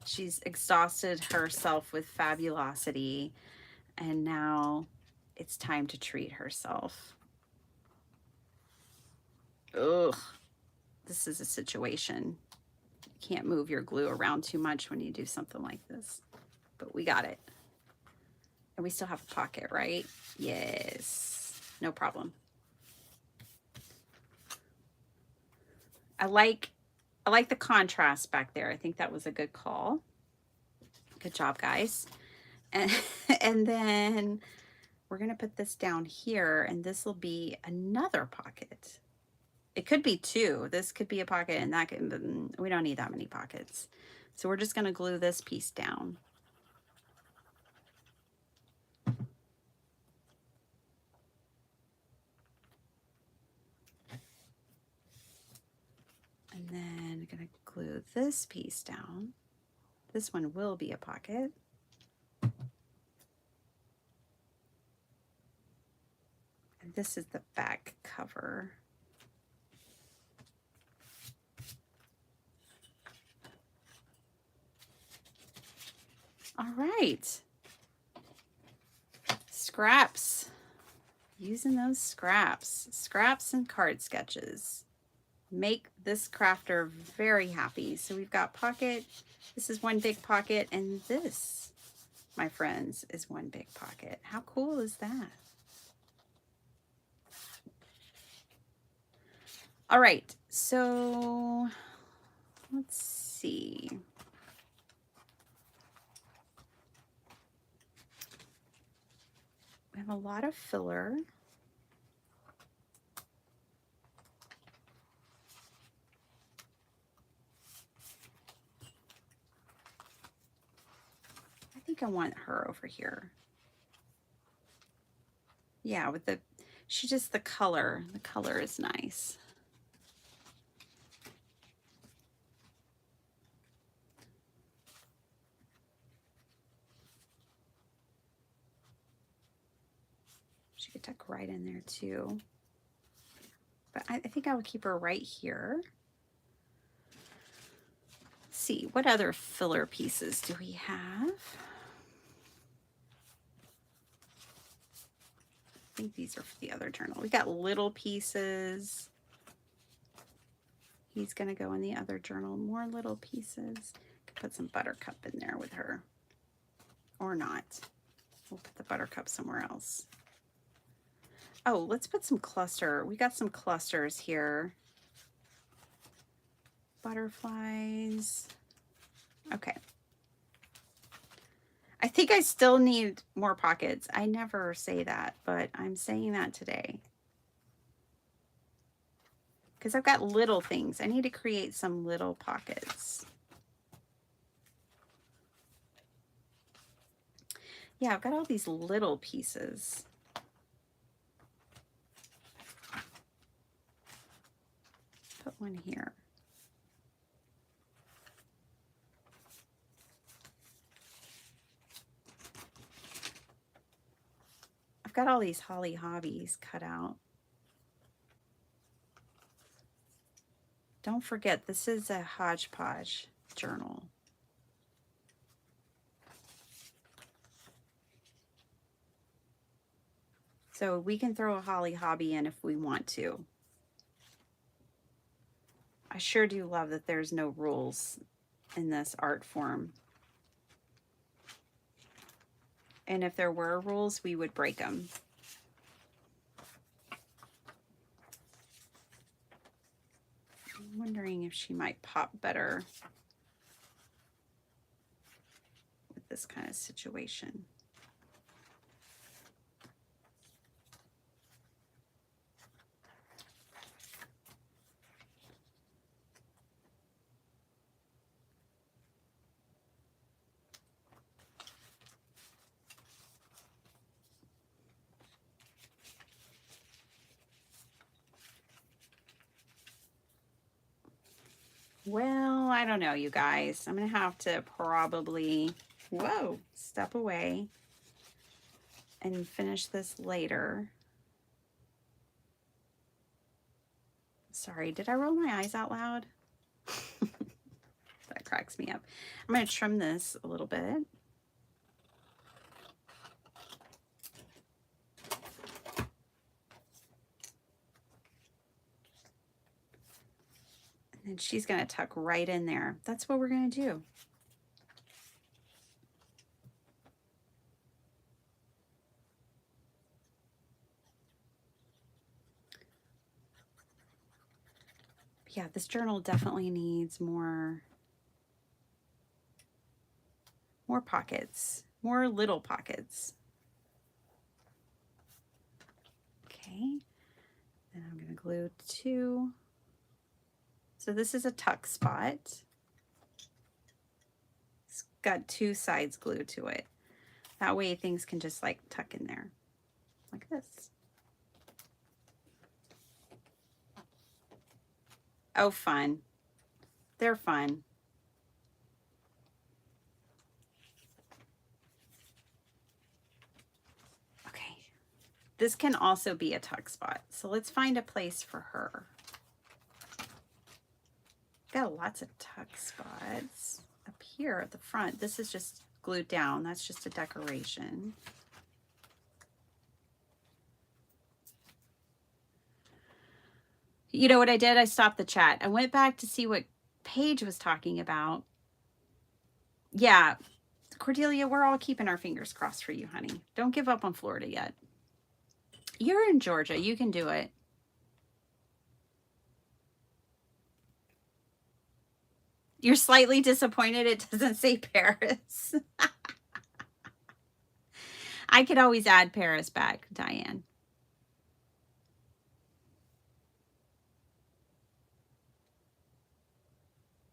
Speaker 1: She's exhausted herself with fabulosity. And now it's time to treat herself. Ugh. This is a situation. You can't move your glue around too much when you do something like this. But we got it. And we still have a pocket, right? Yes. No problem. I like the contrast back there. I think that was a good call. Good job, guys. And, and then we're going to put this down here, and this will be another pocket. It could be two. This could be a pocket, and that could, we don't need that many pockets. So we're just going to glue this piece down. And then I'm going to glue this piece down. This one will be a pocket. And this is the back cover. All right. Scraps. Using those scraps. Scraps and card sketches. Make this crafter very happy. So we've got pocket. This is one big pocket, and this, my friends, is one big pocket. How cool is that? All right, so let's see. We have a lot of filler. I think I want her over here. Yeah, with the, the color is nice. She could tuck right in there too. But I think I would keep her right here. Let's see, what other filler pieces do we have? I think these are for the other journal. We got little pieces. He's gonna go in the other journal. More little pieces. Could put some buttercup in there with her. Or not. We'll put the buttercup somewhere else. Oh, let's put some cluster. We got some clusters here. Butterflies. Okay. I think I still need more pockets. I never say that, but I'm saying that today. Because I've got little things. I need to create some little pockets. Yeah, I've got all these little pieces. Put one here. got all these holly hobbies cut out. Don't forget, this is a hodgepodge journal. So we can throw a holly hobby in if we want to. I sure do love that there's no rules in this art form. And if there were rules, we would break them. I'm wondering if she might pop better with this kind of situation. Well, I don't know, you guys. I'm going to have to probably, whoa, step away and finish this later. Sorry, did I roll my eyes out loud? That cracks me up. I'm going to trim this a little bit. And she's going to tuck right in there. That's what we're going to do. Yeah, this journal definitely needs more pockets, more little pockets. Okay, then I'm going to glue 2. So this is a tuck spot. It's got 2 sides glued to it. That way things can just like tuck in there like this. Oh, fun. They're fun. Okay. This can also be a tuck spot. So let's find a place for her. Got lots of tuck spots up here at the front. This is just glued down. That's just a decoration. You know what I did? I stopped the chat. I went back to see what Paige was talking about. Yeah, Cordelia, we're all keeping our fingers crossed for you, honey. Don't give up on Florida yet. You're in Georgia. You can do it. You're slightly disappointed it doesn't say Paris. I could always add Paris back, Diane.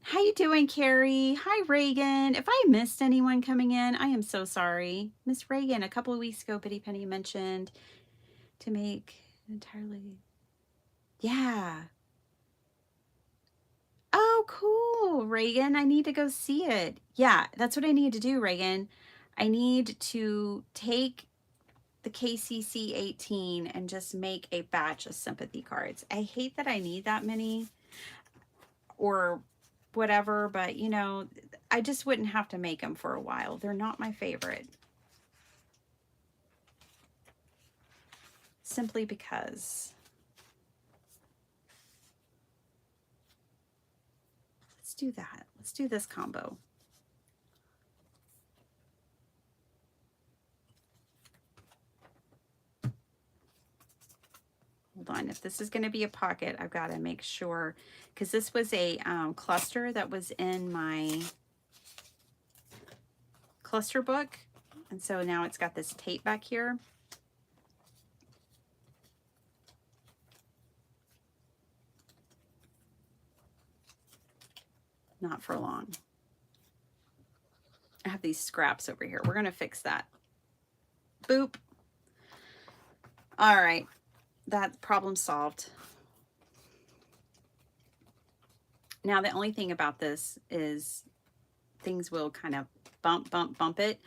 Speaker 1: How you doing, Carrie? Hi, Reagan. If I missed anyone coming in, I am so sorry. Miss Reagan, a couple of weeks ago, Bitty Penny mentioned to make entirely... Yeah. Oh, cool, Reagan. I need to go see it. Yeah, that's what I need to do, Reagan. I need to take the KCC 18 and just make a batch of sympathy cards. I hate that I need that many or whatever, but you know, I just wouldn't have to make them for a while. They're not my favorite. Simply because. Let's do that. Let's do this combo. Hold on. If this is going to be a pocket, I've got to make sure, because this was a cluster that was in my cluster book. And so now it's got this tape back here. Not for long. I have these scraps over here. We're going to fix that. Boop. All right. That problem solved. Now, the only thing about this is things will kind of bump it.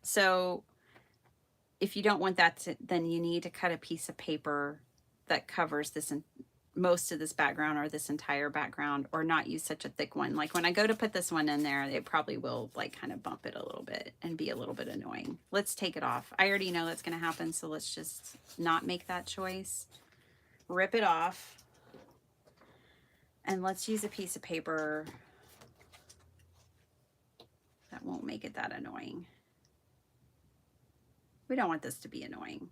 Speaker 1: So if you don't want that to, then you need to cut a piece of paper that covers this and most of this background or this entire background, or not use such a thick one. Like when I go to put this one in there, it probably will like kind of bump it a little bit and be a little bit annoying. Let's take it off. I already know that's going to happen, so let's just not make that choice. Rip it off. And let's use a piece of paper that won't make it that annoying. We don't want this to be annoying.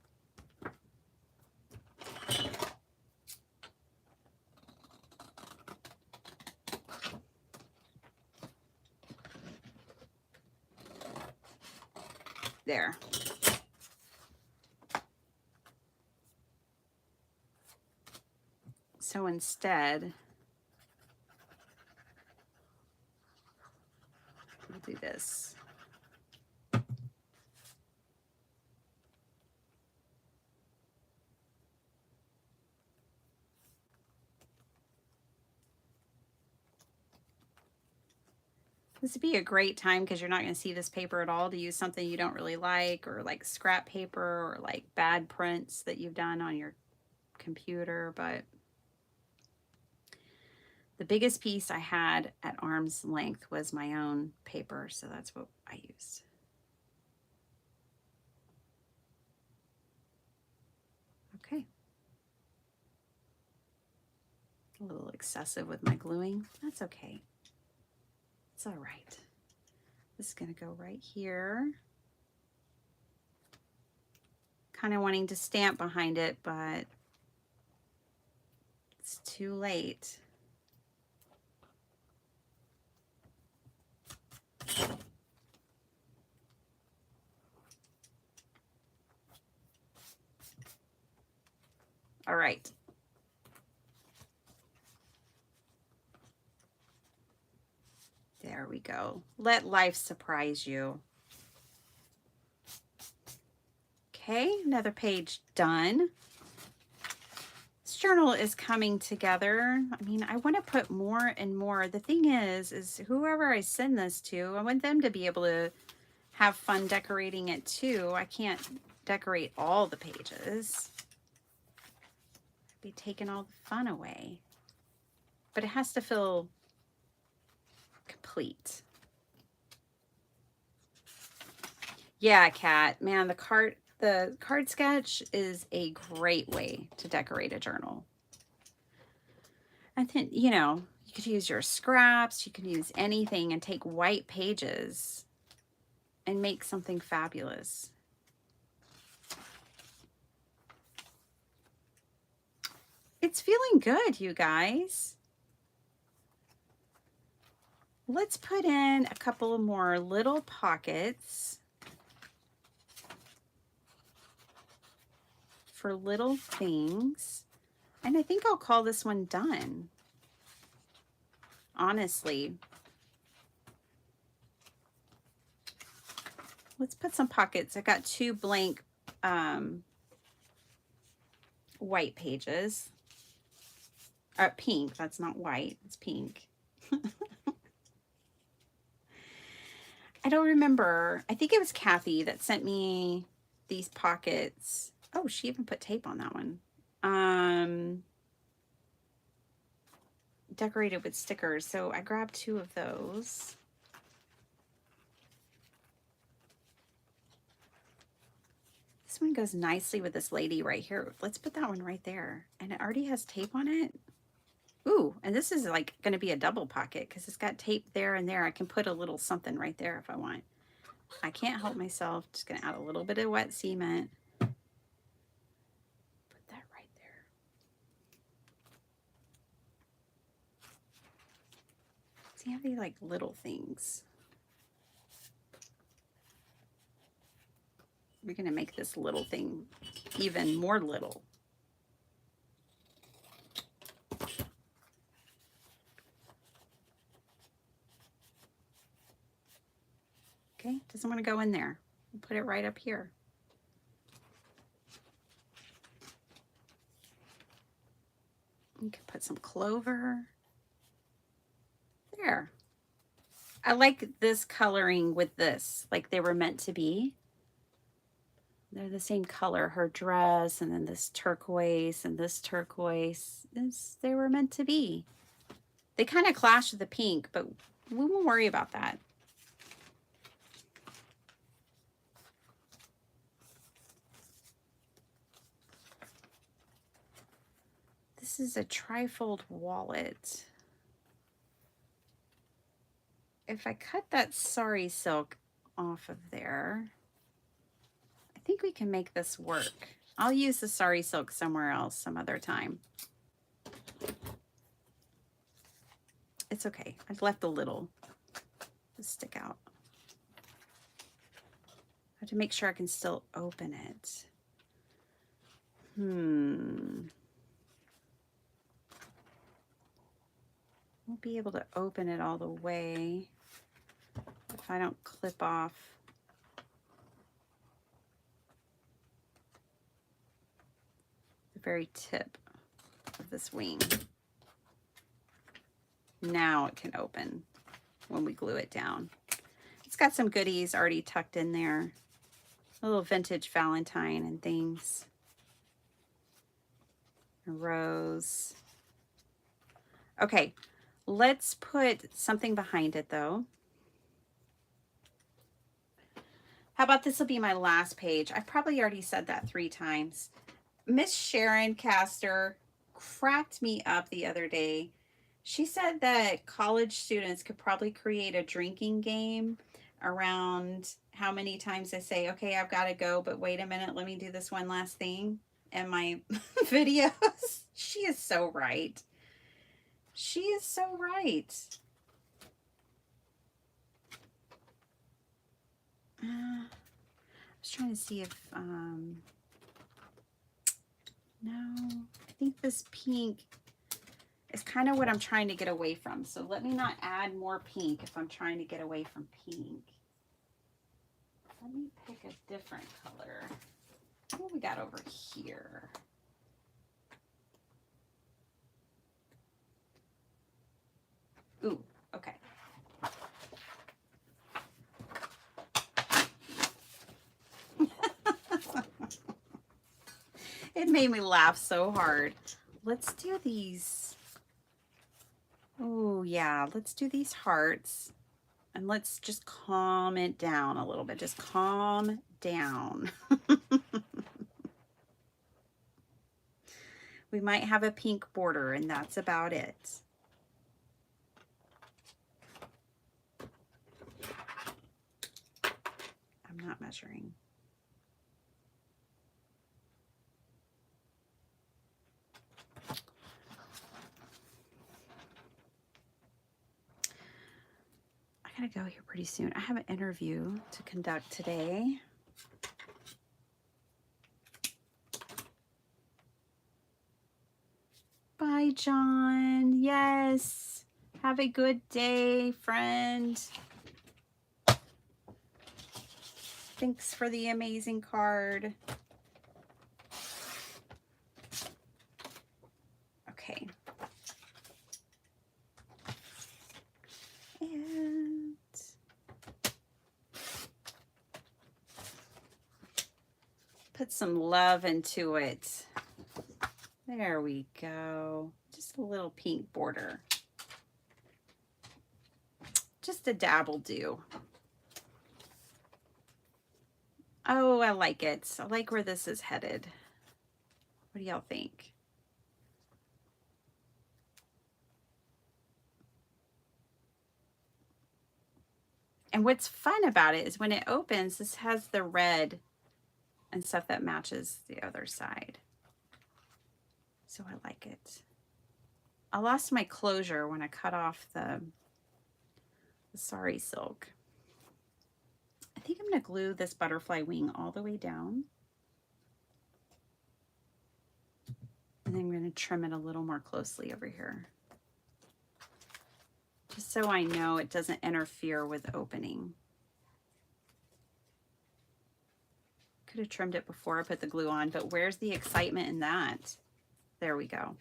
Speaker 1: There. So instead, we'll do this. This would be a great time, because you're not going to see this paper at all, to use something you don't really like, or like scrap paper, or like bad prints that you've done on your computer. But the biggest piece I had at arm's length was my own paper, so that's what I used. Okay. A little excessive with my gluing. That's okay. It's all right. This is going to go right here. Kind of wanting to stamp behind it, but it's too late. All right. There we go. Let life surprise you. Okay, another page done. This journal is coming together. I mean, I want to put more and more. The thing is whoever I send this to, I want them to be able to have fun decorating it too. I can't decorate all the pages. I'd be taking all the fun away. But it has to feel complete. Yeah, Kat, man, the card sketch is a great way to decorate a journal. And then, you know, you could use your scraps, you can use anything, and take white pages and make something fabulous. It's feeling good, you guys. Let's put in a couple more little pockets for little things. And I think I'll call this one done. Honestly. Let's put some pockets. I got 2 blank white pages. Pink. That's not white. It's pink. I don't remember. I think it was Kathy that sent me these pockets. Oh, she even put tape on that one. Decorated with stickers. So I grabbed 2 of those. This one goes nicely with this lady right here. Let's put that one right there. And it already has tape on it. Ooh, and this is like going to be a double pocket because it's got tape there and there. I can put a little something right there if I want. I can't help myself. Just going to add a little bit of wet cement. Put that right there. See, I have these like little things. We're going to make this little thing even more little. Okay, doesn't want to go in there. We'll put it right up here. You can put some clover. There. I like this coloring with this, like they were meant to be. They're the same color, her dress, and then this turquoise and this turquoise. They were meant to be. They kind of clash with the pink, but we won't worry about that. This is a trifold wallet. If I cut that sari silk off of there, I think we can make this work. I'll use the sari silk somewhere else some other time. It's okay. I've left a little to stick out. I have to make sure I can still open it. Won't be able to open it all the way if I don't clip off the very tip of this wing. Now it can open when we glue it down. It's got some goodies already tucked in there. A little vintage Valentine and things. A rose. Okay, let's put something behind it though. How about this will be my last page? I've probably already said that 3 times. Miss Sharon Castor cracked me up the other day. She said that college students could probably create a drinking game around how many times they say, okay, I've got to go, but wait a minute, let me do this one last thing in my videos. She is so right. She is so right. I was trying to see if, no, I think this pink is kind of what I'm trying to get away from. So let me not add more pink if I'm trying to get away from pink. Let me pick a different color. What we got over here? Ooh, okay. It made me laugh so hard. Let's do these. Oh yeah, let's do these hearts. And let's just calm it down a little bit. Just calm down. We might have a pink border and that's about it. I'm not measuring. I gotta go here pretty soon. I have an interview to conduct today. Bye, John. Yes. Have a good day, friend. Thanks for the amazing card. Okay. And put some love into it. There we go. Just a little pink border. Just a dab will do. Oh, I like it. I like where this is headed. What do y'all think? And what's fun about it is when it opens, this has the red and stuff that matches the other side. So I like it. I lost my closure when I cut off the sari silk. I think I'm going to glue this butterfly wing all the way down. And then I'm going to trim it a little more closely over here. Just so I know it doesn't interfere with opening. Could have trimmed it before I put the glue on, but where's the excitement in that? There we go.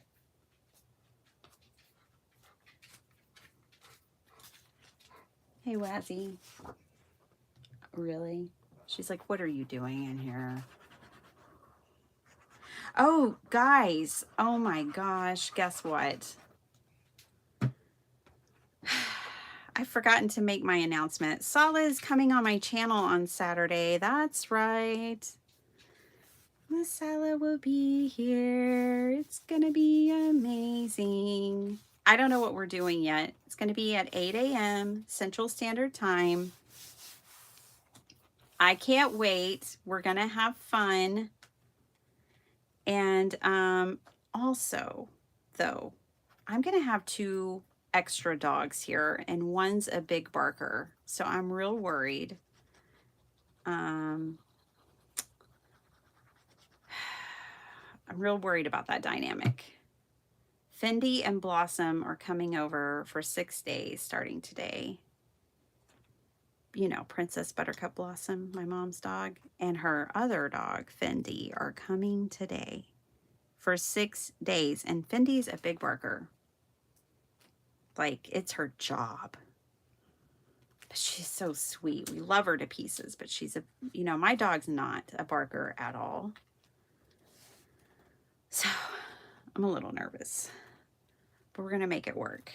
Speaker 1: Hey, Wazzy. Really? She's like, what are you doing in here? Oh, guys. Oh my gosh. Guess what? I've forgotten to make my announcement. Sala is coming on my channel on Saturday. That's right. Miss Sala will be here. It's going to be amazing. I don't know what we're doing yet. It's going to be at 8 a.m. Central Standard Time. I can't wait. We're going to have fun. And also, though, I'm going to have 2 extra dogs here, and one's a big barker. So I'm real worried. I'm real worried about that dynamic. Fendi and Blossom are coming over for 6 days starting today. You know, Princess Buttercup Blossom, my mom's dog, and her other dog, Fendi, are coming today for 6 days. And Fendi's a big barker. Like, it's her job. But she's so sweet. We love her to pieces, but she's a, you know, my dog's not a barker at all. So I'm a little nervous, but we're going to make it work.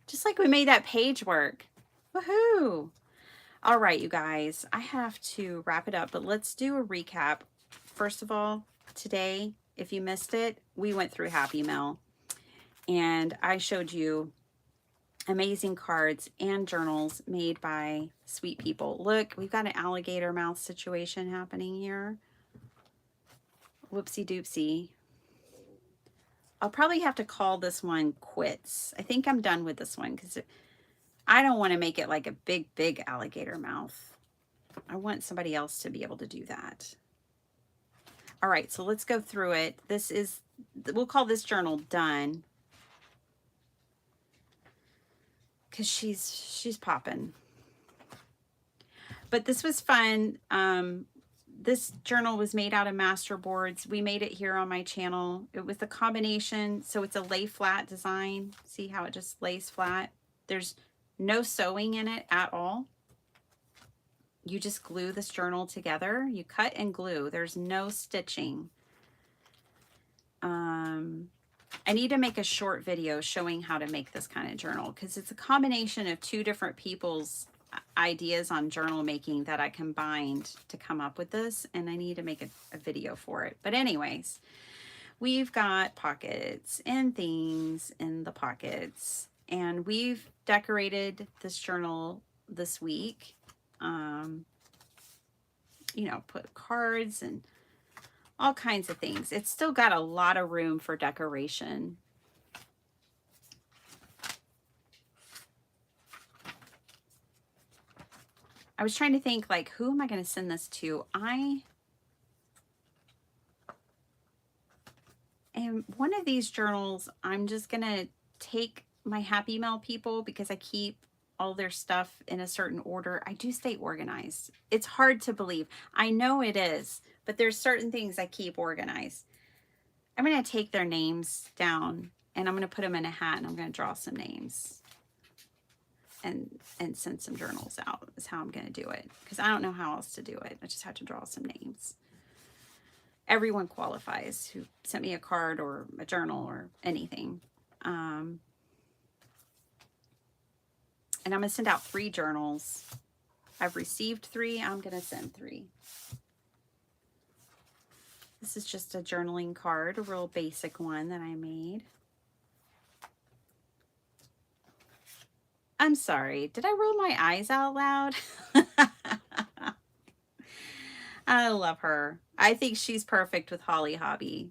Speaker 1: Just like we made that page work. Woohoo! All right, you guys, I have to wrap it up, but let's do a recap. First of all, today, if you missed it, we went through Happy Mail, and I showed you amazing cards and journals made by sweet people. Look, we've got an alligator mouth situation happening here. Whoopsie doopsie. I'll probably have to call this one quits. I think I'm done with this one because I don't want to make it like a big alligator mouth. I want somebody else to be able to do that. All right, so let's go through it. This is, we'll call this journal done because she's popping. But this was fun. This journal was made out of master boards. We made it here on my channel. It was the combination, so it's a lay flat design. See how it just lays flat? There's no sewing in it at all. You just glue this journal together. You cut and glue. There's no stitching. I need to make a short video showing how to make this kind of journal because it's a combination of 2 different people's ideas on journal making that I combined to come up with this, and I need to make a video for it. But anyways, we've got pockets and things in the pockets, and we've decorated this journal this week. You know, put cards and all kinds of things. It's still got a lot of room for decoration. I was trying to think, like, who am I going to send this to? And one of these journals, I'm just going to take my Happy Mail people because I keep all their stuff in a certain order. I do stay organized. It's hard to believe. I know it is, but there's certain things I keep organized. I'm going to take their names down and I'm going to put them in a hat and I'm going to draw some names and send some journals out is how I'm going to do it because I don't know how else to do it. I just have to draw some names. Everyone qualifies who sent me a card or a journal or anything. And I'm going to send out 3 journals. I've received 3. I'm going to send 3. This is just a journaling card, a real basic one that I made. I'm sorry. Did I roll my eyes out loud? I love her. I think she's perfect with Holly Hobby.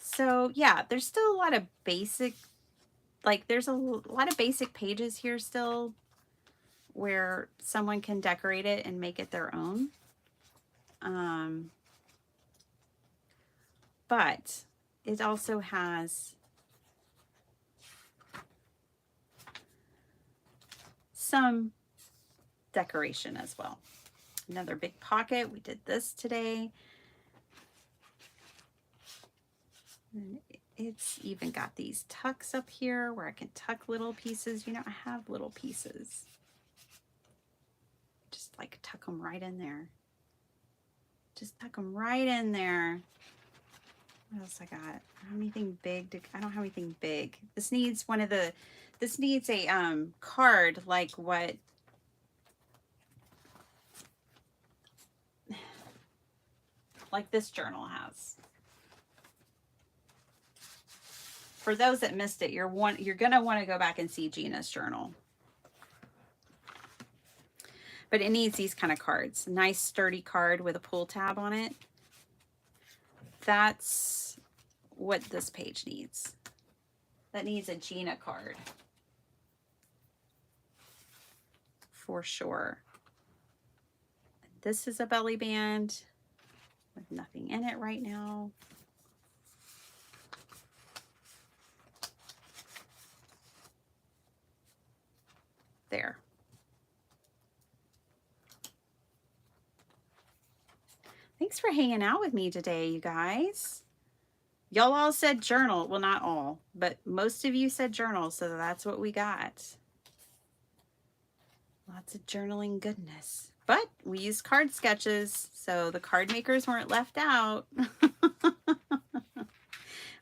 Speaker 1: So yeah, there's still a lot of basic, like there's a lot of basic pages here still where someone can decorate it and make it their own. But it also has some decoration as well. Another big pocket. We did this today. And it's even got these tucks up here where I can tuck little pieces. You know, I have little pieces. Just like tuck them right in there. Just tuck them right in there. What else I got? I don't have anything big. I don't have anything big. This needs this needs a card like what this journal has. For those that missed it, you're gonna want to go back and see Gina's journal. But it needs these kind of cards. Nice sturdy card with a pull tab on it. That's what this page needs. That needs a Gina card. For sure. This is a belly band with nothing in it right now. There. Thanks for hanging out with me today, you guys. Y'all all said journal. Well, not all, but most of you said journal, so that's what we got. Lots of journaling goodness. But we used card sketches, so the card makers weren't left out.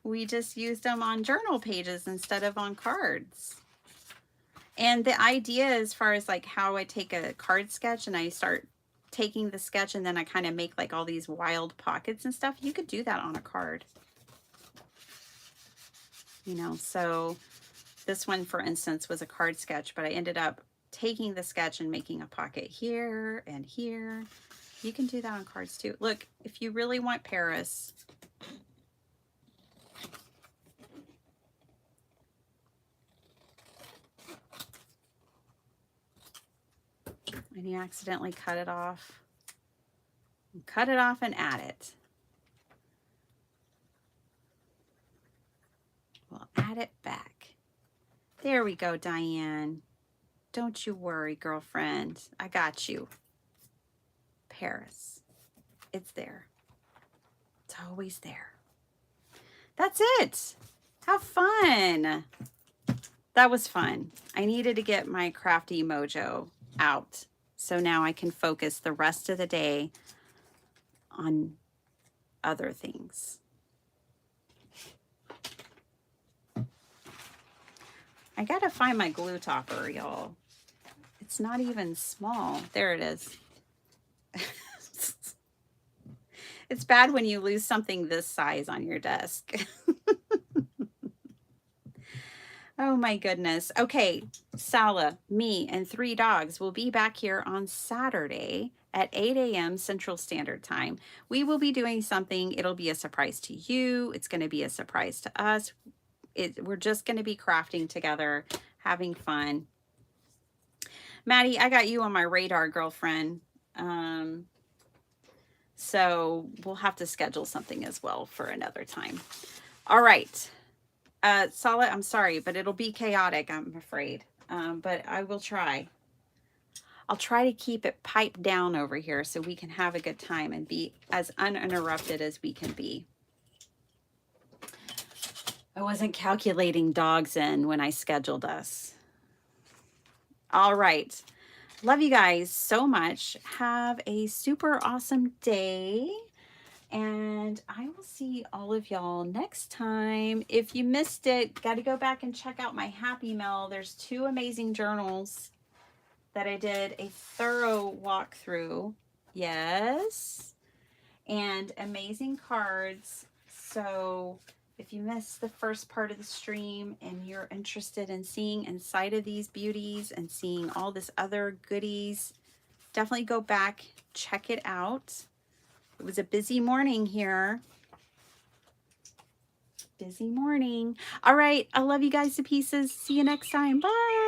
Speaker 1: We just used them on journal pages instead of on cards. And the idea as far as like how I take a card sketch and I start taking the sketch and then I kind of make like all these wild pockets and stuff, you could do that on a card. You know, so this one, for instance, was a card sketch, but I ended up taking the sketch and making a pocket here and here. You can do that on cards too. Look, if you really want Paris, and you accidentally cut it off, cut it off and add it. We'll add it back. There we go, Diane. Don't you worry, girlfriend. I got you. Paris. It's there. It's always there. That's it. Have fun. That was fun. I needed to get my crafty mojo out. So now I can focus the rest of the day on other things. I gotta find my glue topper, y'all. It's not even small. There it is. It's bad when you lose something this size on your desk. Oh my goodness. Okay, Sala, me, and 3 dogs will be back here on Saturday at 8 a.m. Central Standard Time. We will be doing something. It'll be a surprise to you. It's going to be a surprise to us. We're just going to be crafting together, having fun. Maddie, I got you on my radar, girlfriend. So we'll have to schedule something as well for another time. All right. Sala, I'm sorry, but it'll be chaotic, I'm afraid. But I will try. I'll try to keep it piped down over here so we can have a good time and be as uninterrupted as we can be. I wasn't calculating dogs in when I scheduled us. All right. Love you guys so much. Have a super awesome day. And I will see all of y'all next time. If you missed it, got to go back and check out my Happy Mail. There's 2 amazing journals that I did a thorough walkthrough. Yes. And amazing cards. So if you missed the first part of the stream and you're interested in seeing inside of these beauties and seeing all this other goodies, definitely go back, check it out. It was a busy morning here. Busy morning. All right. I love you guys to pieces. See you next time. Bye.